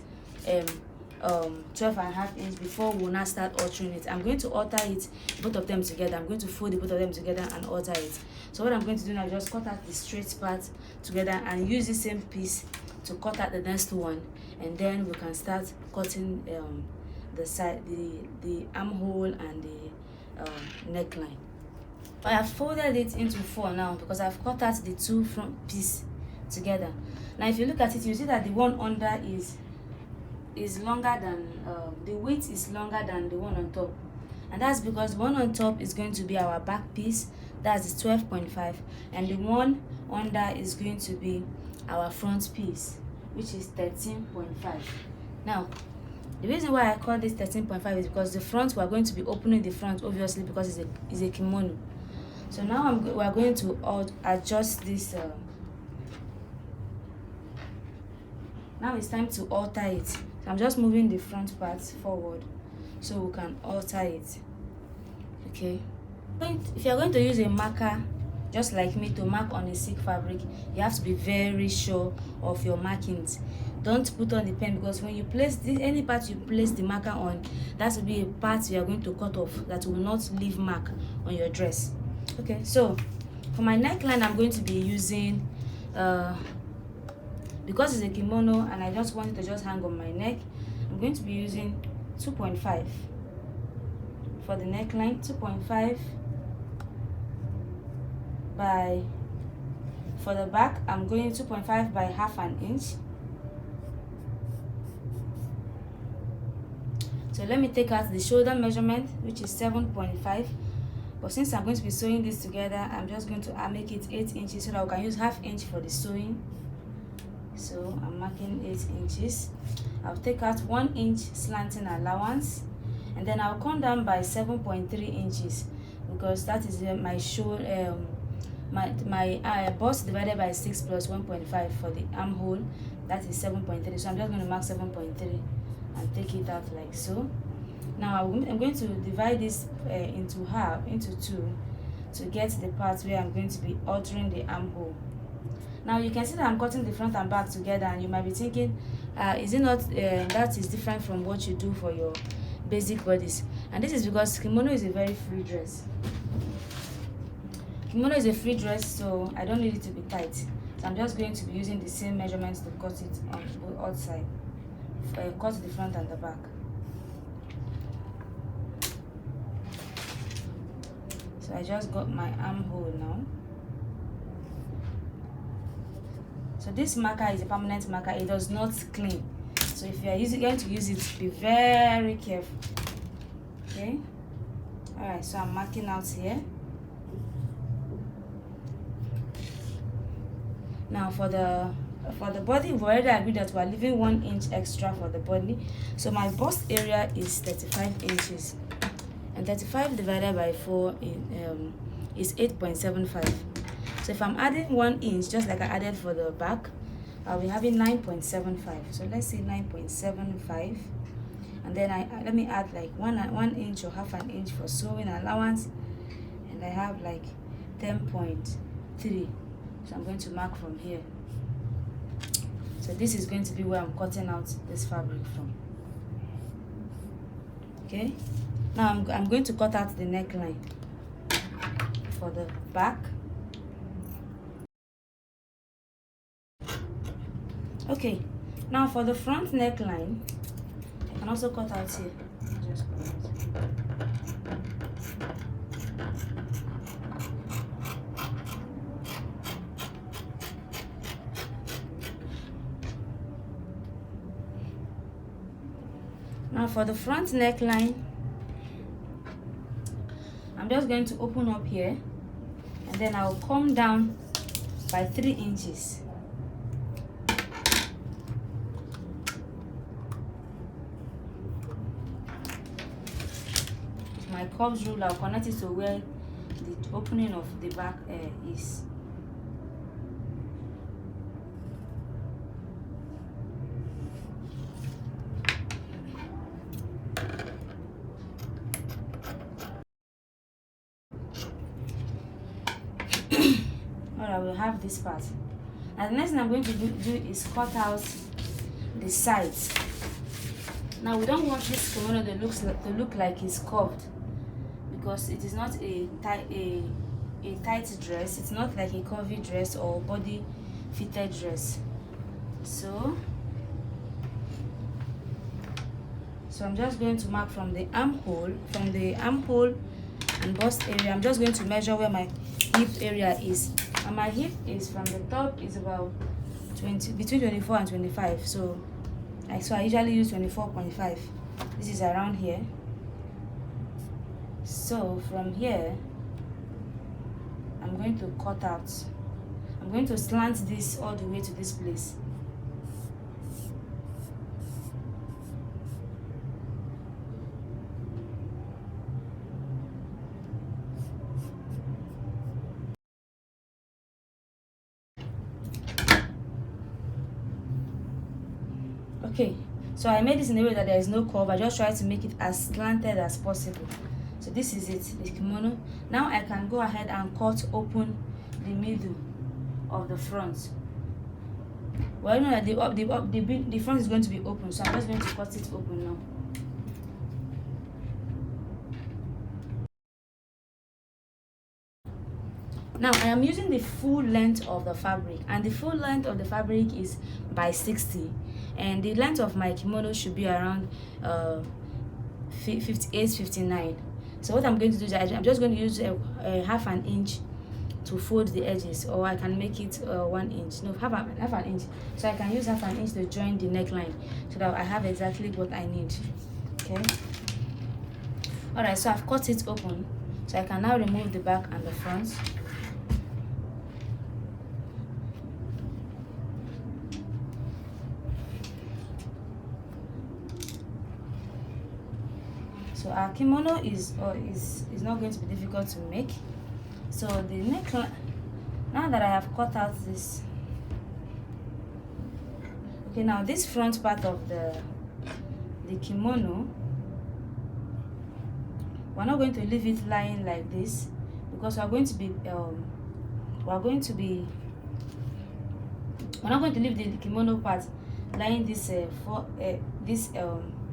12.5 inch before we'll now start altering it. I'm going to alter it, both of them together. I'm going to fold the both of them together and alter it. So what I'm going to do now is just cut out the straight part together and use the same piece to cut out the next one, and then we can start cutting the side, the armhole and the neckline. I have folded it into 4 now, because I've cut out the 2 front piece together. Now if you look at it, you see that the one under is longer than the width is longer than the one on top, and that's because the one on top is going to be our back piece, that's the 12.5, and the one under is going to be our front piece, which is 13.5. Now the reason why I call this 13.5 is because the front, we are going to be opening the front, obviously, because it's a kimono. So now we are going to adjust this. Now it's time to alter it. So I'm just moving the front part forward so we can alter it. Okay. If you're going to use a marker, just like me, to mark on a silk fabric, you have to be very sure of your markings. Don't put on the pen, because when you place any part you place the marker on, that will be a part you are going to cut off that will not leave mark on your dress. Okay, so for my neckline, I'm going to be using because it's a kimono and I just want it to just hang on my neck, I'm going to be using 2.5 for the neckline. 2.5 by, for the back, I'm going 2.5 by half an inch. So let me take out the shoulder measurement, which is 7.5. But since I'm going to be sewing this together, I'm just going to make it 8 inches so that we can use half inch for the sewing. So I'm marking 8 inches. I'll take out 1 inch slanting allowance, and then I'll come down by 7.3 inches, because that is my shoulder, my bust divided by 6 plus 1.5 for the armhole. That is 7.3. So I'm just going to mark 7.3 and take it out like so. Now I'm going to divide this into 2 to get the part where I'm going to be altering the armhole. Now you can see that I'm cutting the front and back together, and you might be thinking, is it not that is different from what you do for your basic bodies? And this is because kimono is a very free dress. Kimono is a free dress, so I don't need it to be tight. So I'm just going to be using the same measurements to cut it on both outside. Cut the front and the back. So I just got my armhole now. So this marker is a permanent marker, it does not clean. So if you are going to use it, be very careful. Okay. Alright, so I'm marking out here. Now for the body, we've already agreed that we're leaving 1 inch extra for the body. So my bust area is 35 inches. And 35 divided by 4 is 8.75. So if I'm adding 1 inch, just like I added for the back, I'll be having 9.75. So let's say 9.75. And then let me add like 1 inch or half an inch for sewing allowance. And I have like 10.3. So I'm going to mark from here. So this is going to be where I'm cutting out this fabric from. Okay. Now I'm going to cut out the neckline for the back. Okay. Now for the front neckline, I can also cut out here. Just cut out. Now for the front neckline, I'm just going to open up here, and then I'll come down by 3 inches. With my curves rule, I'll connect it to where the opening of the back is. Alright, we'll have this part. And the next thing I'm going to do is cut out the sides. Now we don't want this kimono to look like it's curved, because it is not a tight dress. It's not like a curvy dress or body fitted dress. So I'm just going to mark from the armhole and bust area. I'm just going to measure where my hip area is, and my hip is from the top is about between 24 and 25. So I usually use 24.5. This is around here. So from here, I'm going to cut out. I'm going to slant this all the way to this place. Okay, so I made this in a way that there is no curve. I just try to make it as slanted as possible. So this is it, the kimono. Now I can go ahead and cut open the middle of the front. Well, you know that the front is going to be open, so I'm just going to cut it open now. Now I am using the full length of the fabric, and the full length of the fabric is by 60, and the length of my kimono should be around 58-59. So what I'm going to do is I'm just going to use a half an inch to fold the edges, or I can make it 1 inch. No, half an inch. So I can use half an inch to join the neckline, so that I have exactly what I need. Okay. Alright, so I've cut it open, so I can now remove the back and the front. So our kimono is not going to be difficult to make. So the neckline, now that I have cut out this, okay, now this front part of the kimono, we're not going to leave it lying like this, because we're not going to leave the kimono part lying this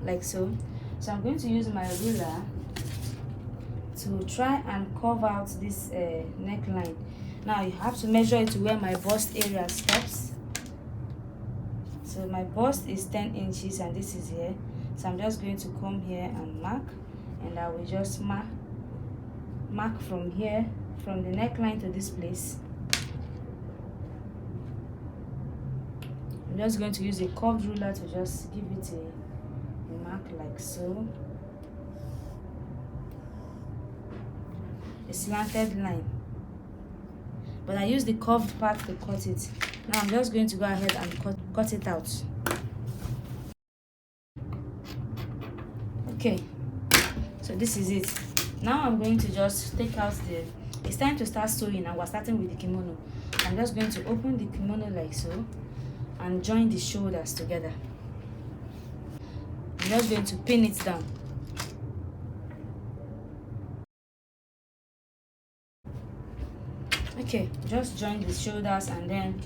like so. So I'm going to use my ruler to try and curve out this neckline. Now you have to measure it to where my bust area stops. So my bust is 10 inches and this is here. So I'm just going to come here and mark, and I will just mark from here, from the neckline to this place. just going to use a curved ruler to just give it a mark like so. A slanted line. But I use the curved part to cut it. Now I'm just going to go ahead and cut it out. Okay, so this is it. Now I'm going to just take out it's time to start sewing, and we're starting with the kimono. I'm just going to open the kimono like so and join the shoulders together. I'm just going to pin it down. Okay, just join the shoulders, and then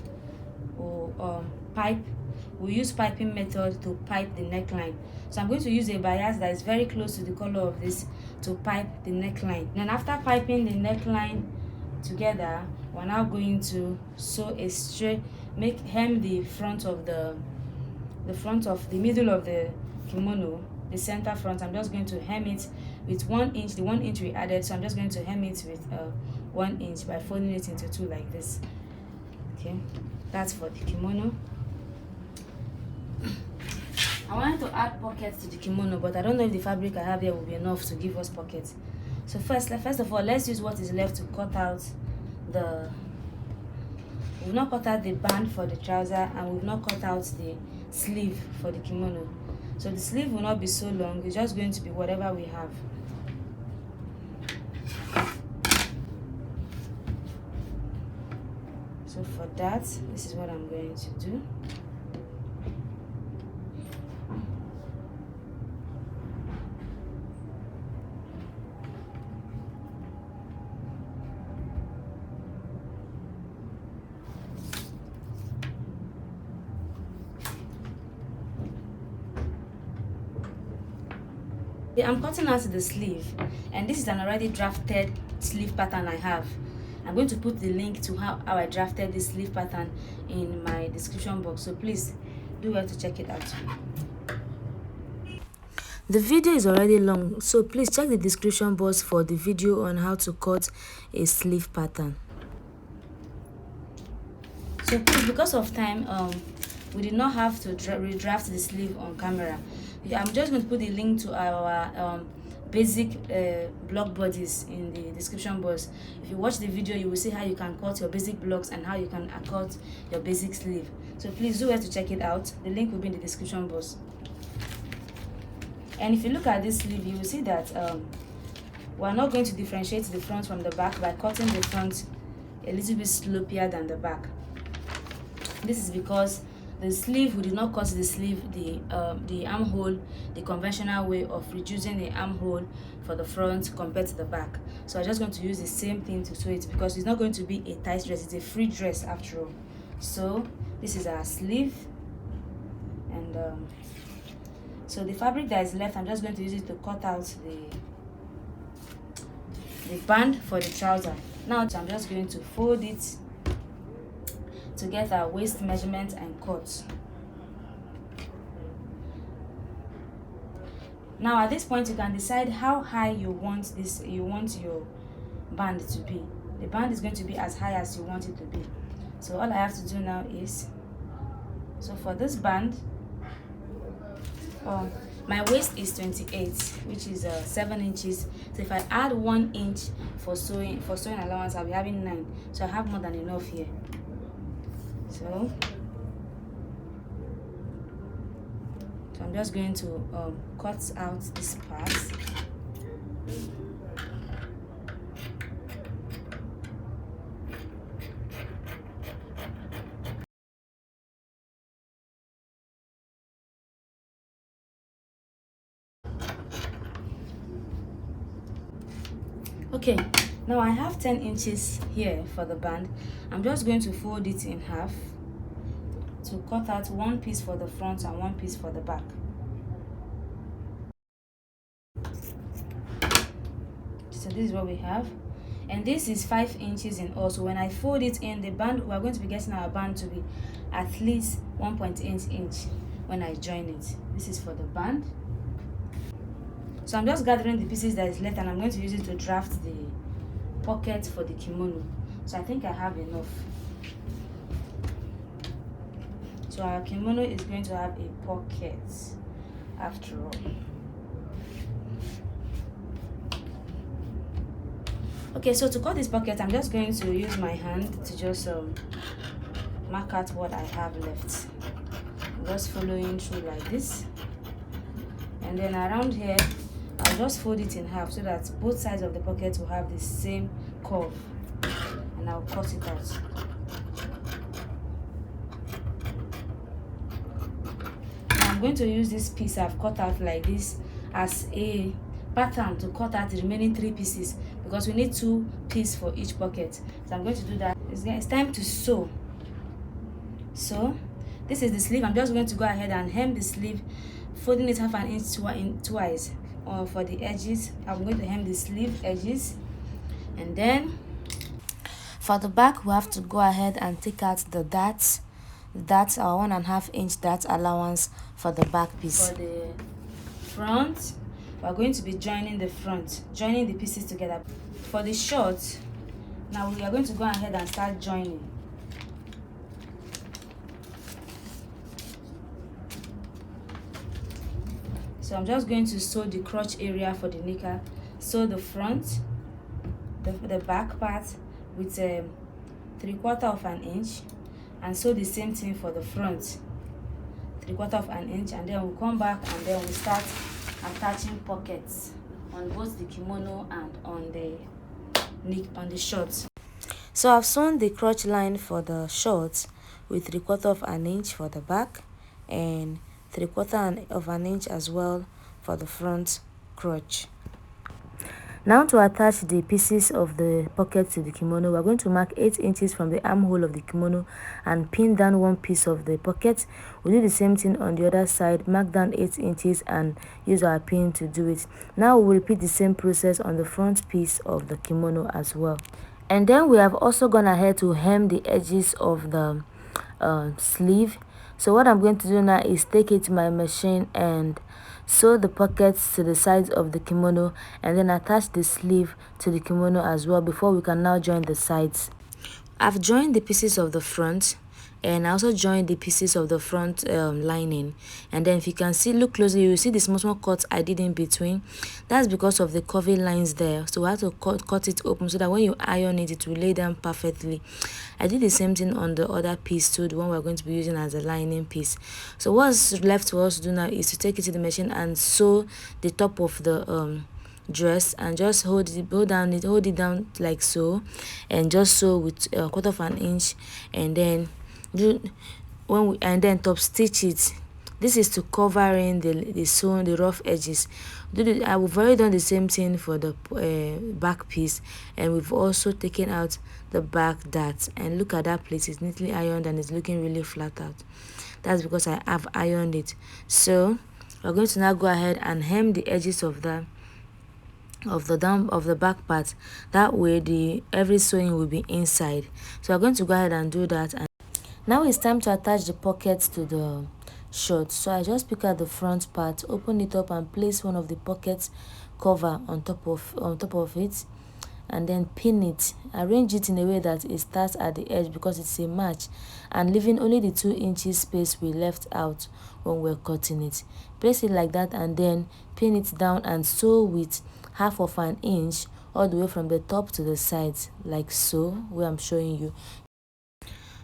we'll use piping method to pipe the neckline. So I'm going to use a bias that is very close to the color of this to pipe the neckline. Then after piping the neckline together, we're now going to sew a straight, hem the front of the middle of the kimono, the center front. I'm just going to hem it with 1 inch, the 1 inch we added. So I'm just going to hem it with 1 inch by folding it into two like this. Okay, that's for the kimono. I wanted to add pockets to the kimono, but I don't know if the fabric I have here will be enough to give us pockets. So first of all, let's use what is left to cut out we've not cut out the band for the trouser, and we've not cut out the sleeve for the kimono. So the sleeve will not be so long, it's just going to be whatever we have. So for that, this is what I'm going to do. I'm cutting out the sleeve, and this is an already drafted sleeve pattern I have. I'm going to put the link to how I drafted this sleeve pattern in my description box, so please do well to check it out. The video is already long, so please check the description box for the video on how to cut a sleeve pattern. So please, because of time, we did not have to redraft the sleeve on camera. I'm just going to put the link to our basic block bodies in the description box. If you watch the video, you will see how you can cut your basic blocks and how you can cut your basic sleeve. So please do well to check it out. The link will be in the description box. And if you look at this sleeve, you will see that we're not going to differentiate the front from the back by cutting the front a little bit slopier than the back. This is because the sleeve, we did not cut the sleeve, the armhole, the conventional way of reducing the armhole for the front compared to the back. So I'm just going to use the same thing to sew it, because it's not going to be a tight dress, it's a free dress after all. So this is our sleeve, and so the fabric that is left, I'm just going to use it to cut out the band for the trouser. Now I'm just going to fold it to get our waist measurement and cut. Now at this point, you can decide how high you want your band to be. The band is going to be as high as you want it to be. So all I have to do now is, so for this band, my waist is 28, which is 7 inches. So if I add 1 inch for sewing allowance, I'll be having 9. So I have more than enough here. So I'm just going to cut out this part. Okay, now I have 10 inches here for the band. I'm just going to fold it in half to cut out 1 piece for the front and 1 piece for the back. So this is what we have, and this is 5 inches in all. So when I fold it in, the band, we're going to be getting our band to be at least 1.8 inch when I join it. This is for the band. So I'm just gathering the pieces that is left, and I'm going to use it to draft the pocket for the kimono. So I think I have enough. So our kimono is going to have a pocket after all. Okay, so to cut this pocket, I'm just going to use my hand to just mark out what I have left. I'm just following through like this, and then around here I'll just fold it in half so that both sides of the pocket will have the same curve, and I'll cut it out. Now I'm going to use this piece I've cut out like this as a pattern to cut out the remaining 3 pieces, because we need 2 pieces for each pocket. So I'm going to do that. It's time to sew. So this is the sleeve. I'm just going to go ahead and hem the sleeve, folding it 1/2 inch twice for the edges. I'm going to hem the sleeve edges, and then for the back we have to go ahead and take out the darts. That's our 1.5 inch dart allowance for the back piece. For the front, we're going to be joining the pieces together. For the short, now we are going to go ahead and start joining. So I'm just going to sew the crotch area for the knicker, sew the front, the back part with 3/4 inch, and sew the same thing for the front, 3/4 inch, and then we'll come back and then we'll start attaching pockets on both the kimono and on the shorts. So I've sewn the crotch line for the shorts with 3/4 inch for the back and 3/4 inch as well for the front crotch. Now to attach the pieces of the pocket to the kimono, we're going to mark 8 inches from the armhole of the kimono and pin down one piece of the pocket. We'll do the same thing on the other side, mark down 8 inches and use our pin to do it. Now we'll repeat the same process on the front piece of the kimono as well. And then we have also gone ahead to hem the edges of the sleeve. So what I'm going to do now is take it to my machine and sew the pockets to the sides of the kimono, and then attach the sleeve to the kimono as well before we can now join the sides. I've joined the pieces of the front, and I also joined the pieces of the front lining, and then if you can see, look closely, you will see the small cuts I did in between. That's because of the curvy lines there, so I have to cut it open so that when you iron it, it will lay down perfectly. I did the same thing on the other piece too, the one we're going to be using as a lining piece. So what's left for us to do now is to take it to the machine and sew the top of the dress, and just hold it down like so, and just sew with 1/4 inch, and then top stitch it. This is to cover in the rough edges. I've already done the same thing for the back piece, and we've also taken out the back dart, and look at that place, it's neatly ironed and it's looking really flat out. That's because I have ironed it. So we're going to now go ahead and hem the edges of the back part. That way every sewing will be inside. So we're going to go ahead and do that. And now it's time to attach the pockets to the short. So I just pick out the front part, open it up and place one of the pockets cover on top of it, and then pin it. Arrange it in a way that it starts at the edge because it's a match, and leaving only the 2 inches space we left out when we're cutting it. Place it like that, and then pin it down and sew with 1/2 inch all the way from the top to the sides, like so, where I'm showing you.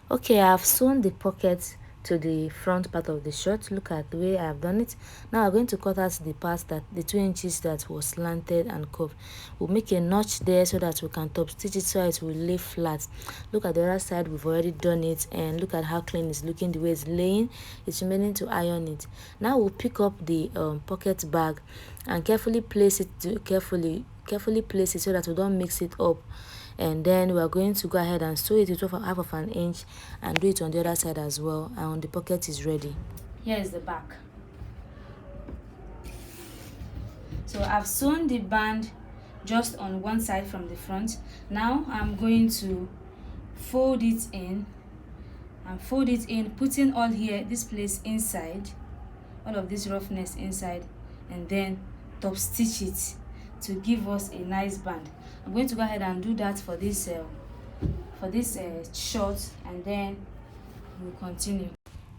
Okay, I've sewn the pocket to the front part of the shirt. Look at the way I've done it. Now I'm going to cut out the part that the 2 inches that was slanted and curved. We'll make a notch there so that we can top stitch it so it will lay flat. Look at the other side, we've already done it, and look at how clean it's looking, the way it's laying. It's remaining to iron it. Now we'll pick up the pocket bag and carefully place it so that we don't mix it up. And then we are going to go ahead and sew it with 1/2 inch and do it on the other side as well, and the pocket is ready. Here is the back. So I've sewn the band just on one side from the front. Now I'm going to fold it in, putting all here, this place inside, all of this roughness inside, and then top stitch it to give us a nice band. I'm going to go ahead and do that for this short, and then we'll continue.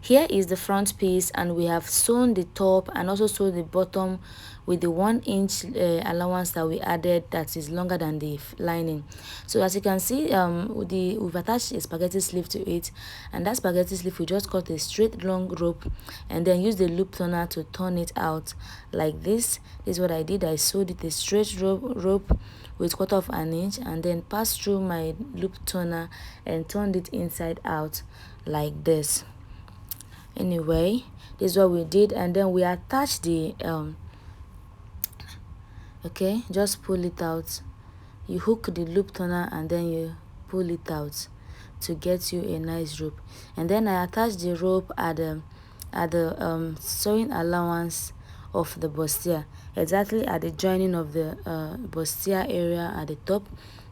Here is the front piece, and we have sewn the top and also sewn the bottom with the 1 inch allowance that we added that is longer than the lining. So as you can see, we've attached a spaghetti sleeve to it, and that spaghetti sleeve we just cut a straight long rope and then use the loop turner to turn it out like this. This is what I did. I sewed it a straight rope with 1/4 inch and then passed through my loop turner and turned it inside out like this. Anyway, this is what we did, and then we attached the okay, just pull it out. You hook the loop turner and then you pull it out to get you a nice rope. And then I attached the rope at the sewing allowance of the bustier, exactly at the joining of the bustier area at the top.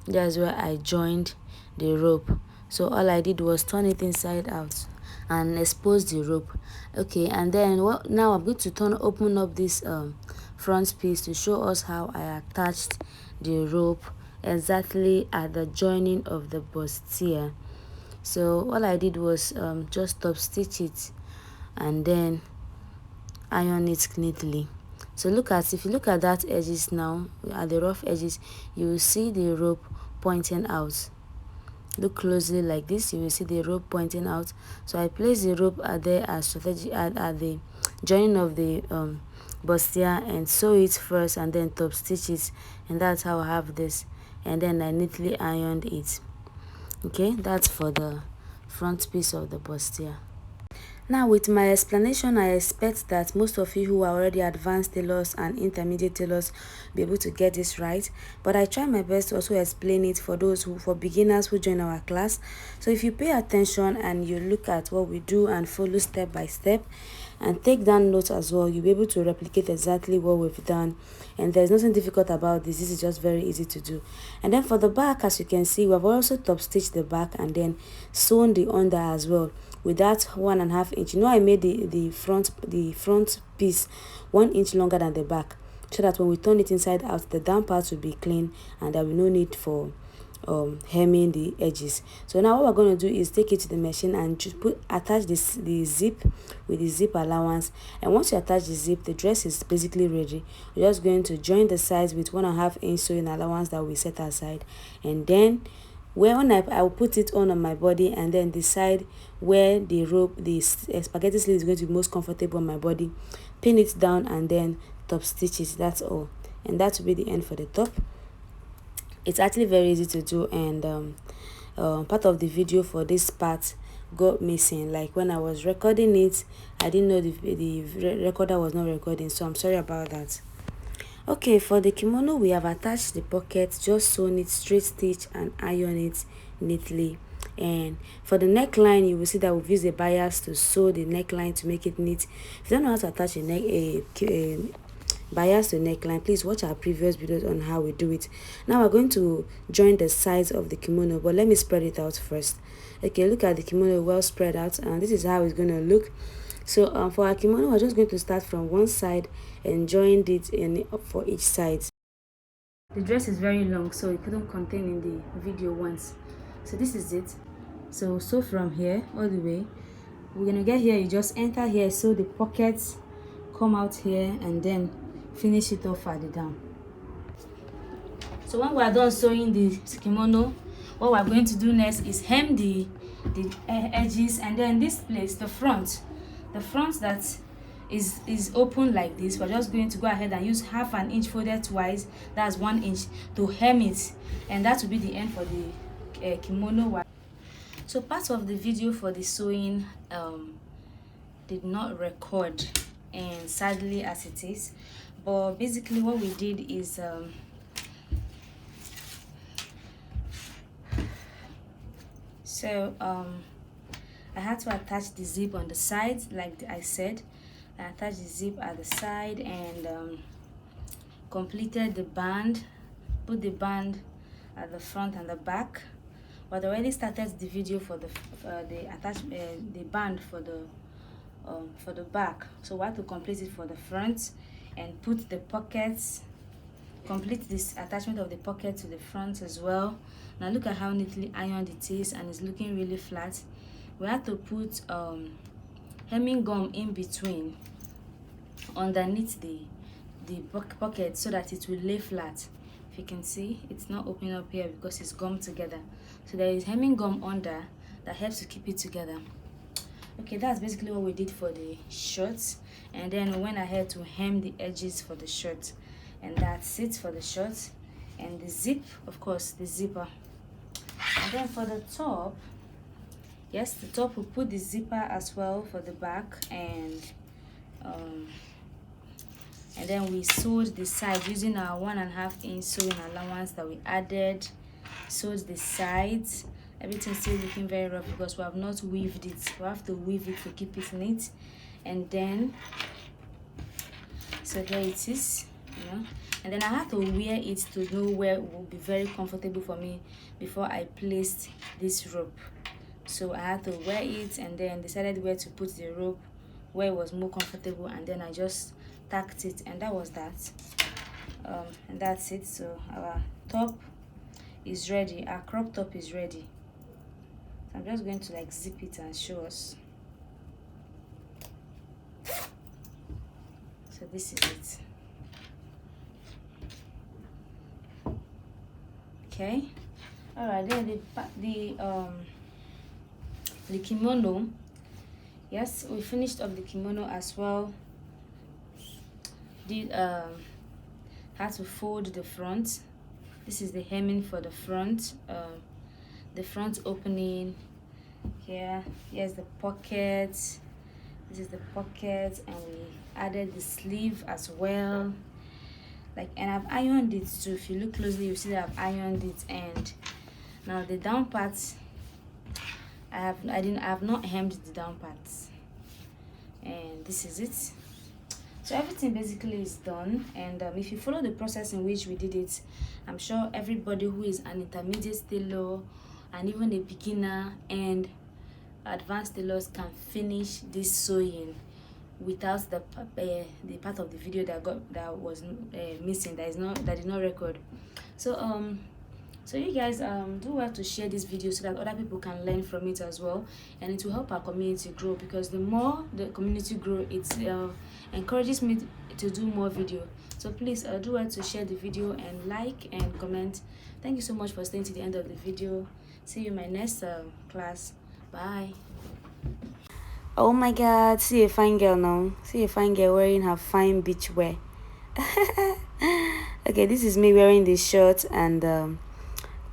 That's where I joined the rope. So all I did was turn it inside out and expose the rope. Okay, and then now I'm going to open up this front piece to show us how I attached the rope exactly at the joining of the bustier. So all I did was just top stitch it and then iron it neatly. So if you look at that edges now, at the rough edges, you will see the rope pointing out. Look closely like this, you will see the rope pointing out. So I place the rope at there as strategy at the joining of the bustier and sew it first and then top stitch it, and that's how I have this. And then I neatly ironed it. Okay, that's for the front piece of the bustier. Now with my explanation, I expect that most of you who are already advanced tailors and intermediate tailors be able to get this right, but I try my best to also explain it for for beginners who join our class. So if you pay attention and you look at what we do and follow step by step and take down notes as well, you'll be able to replicate exactly what we've done, and there's nothing difficult about this. This is just very easy to do. And then for the back, as you can see, we've also top stitched the back and then sewn the under as well with that 1.5 inch. I made the front piece 1 inch longer than the back, so that when we turn it inside out, the down part will be clean and there will be no need for hemming the edges. So now what we're going to do is take it to the machine and just attach the zip with the zip allowance. And once you attach the zip, the dress is basically ready. We're just going to join the sides with 1.5 inch sewing allowance that we set aside, and then when I will put it on my body and then decide where the rope, the spaghetti sleeve is going to be most comfortable on my body, pin it down and then top stitch it. That's all, and that will be the end for the top. It's actually very easy to do, and part of the video for this part got missing. Like when I was recording it, I didn't know the recorder was not recording, so I'm sorry about that. Okay, for the kimono, we have attached the pocket, just sewn it, straight stitch and iron it neatly. And for the neckline, you will see that we've used a bias to sew the neckline to make it neat. If you don't know how to attach a bias to neckline, please watch our previous videos on how we do it. Now we're going to join the sides of the kimono, but let me spread it out first. Okay, look at the kimono well spread out, and this is how it's going to look. So for our kimono, we're just going to start from one side and join it for each side. The dress is very long, so it couldn't contain in the video once. So this is it. So from here all the way, we're gonna get here. You just enter here, so the pockets come out here, and then finish it off at the down. So when we are done sewing the kimono, what we're going to do next is hem the edges, and then this place, the front that is open like this, we're just going to go ahead and use 1/2 inch folded twice, that's 1 inch, to hem it, and that will be the end for the kimono. So part of the video for the sewing did not record, and sadly as it is, but basically what we did is I had to attach the zip on the sides, like I said. I attached the zip at the side and completed the band, put the band at the front and the back. But I already started the video for the band for the back, so we have to complete it for the front and put the pockets, complete this attachment of the pocket to the front as well. Now look at how neatly ironed it is, and it's looking really flat. We have to put hemming gum in between underneath the pocket so that it will lay flat. If you can see, it's not opening up here because it's gummed together. So there is hemming gum under that helps to keep it together. Okay, that's basically what we did for the shorts, and then we went ahead to hem the edges for the shirt, and that's it for the shorts. And the zip, of course, the zipper. And then for the top, yes, the top, we put the zipper as well for the back, and then we sewed the side using our 1.5 inch sewing allowance that we added. Sewed the sides. Everything's still looking very rough because we have not weaved it. We have to weave it to keep it neat. And then, so here it is, you know. And then I had to wear it to know where it will be very comfortable for me before I placed this rope. So I had to wear it and then decided where to put the rope, where it was more comfortable, and then I just tacked it, and that was that. And that's it. So our top is ready, our crop top is ready. So I'm just going to like zip it and show us. So this is it. Okay, all right, then the kimono. Yes, we finished up the kimono as well. Did had to fold the front. This is the hemming for the front opening here. Here's the pocket. This is the pocket, and we added the sleeve as well. And I've ironed it too. If you look closely, you see that I've ironed it. And now the down parts, I have not hemmed the down parts, and this is it. So everything basically is done. And if you follow the process in which we did it, I'm sure everybody who is an intermediate tailor and even a beginner and advanced tailors can finish this sewing without the part of the video that was missing, that did not record. So you guys do well to share this video so that other people can learn from it as well, and it will help our community grow, because the more the community grow, it encourages me to do more video. So please do well to share the video and like and comment. Thank you so much for staying to the end of the video. See you in my next class. Bye. Oh my god, see a fine girl now. See a fine girl wearing her fine beach wear. Okay, this is me wearing this shirt and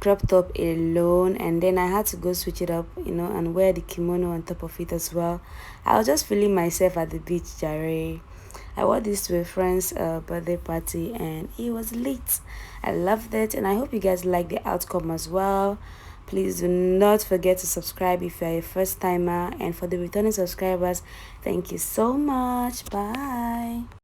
crop top alone, and then I had to go switch it up, you know, and wear the kimono on top of it as well. I was just feeling myself at the beach, Jare. I wore this to a friend's birthday party, and it was lit. I loved it, and I hope you guys like the outcome as well. Please do not forget to subscribe if you're a first timer, and for the returning subscribers, thank you so much. Bye.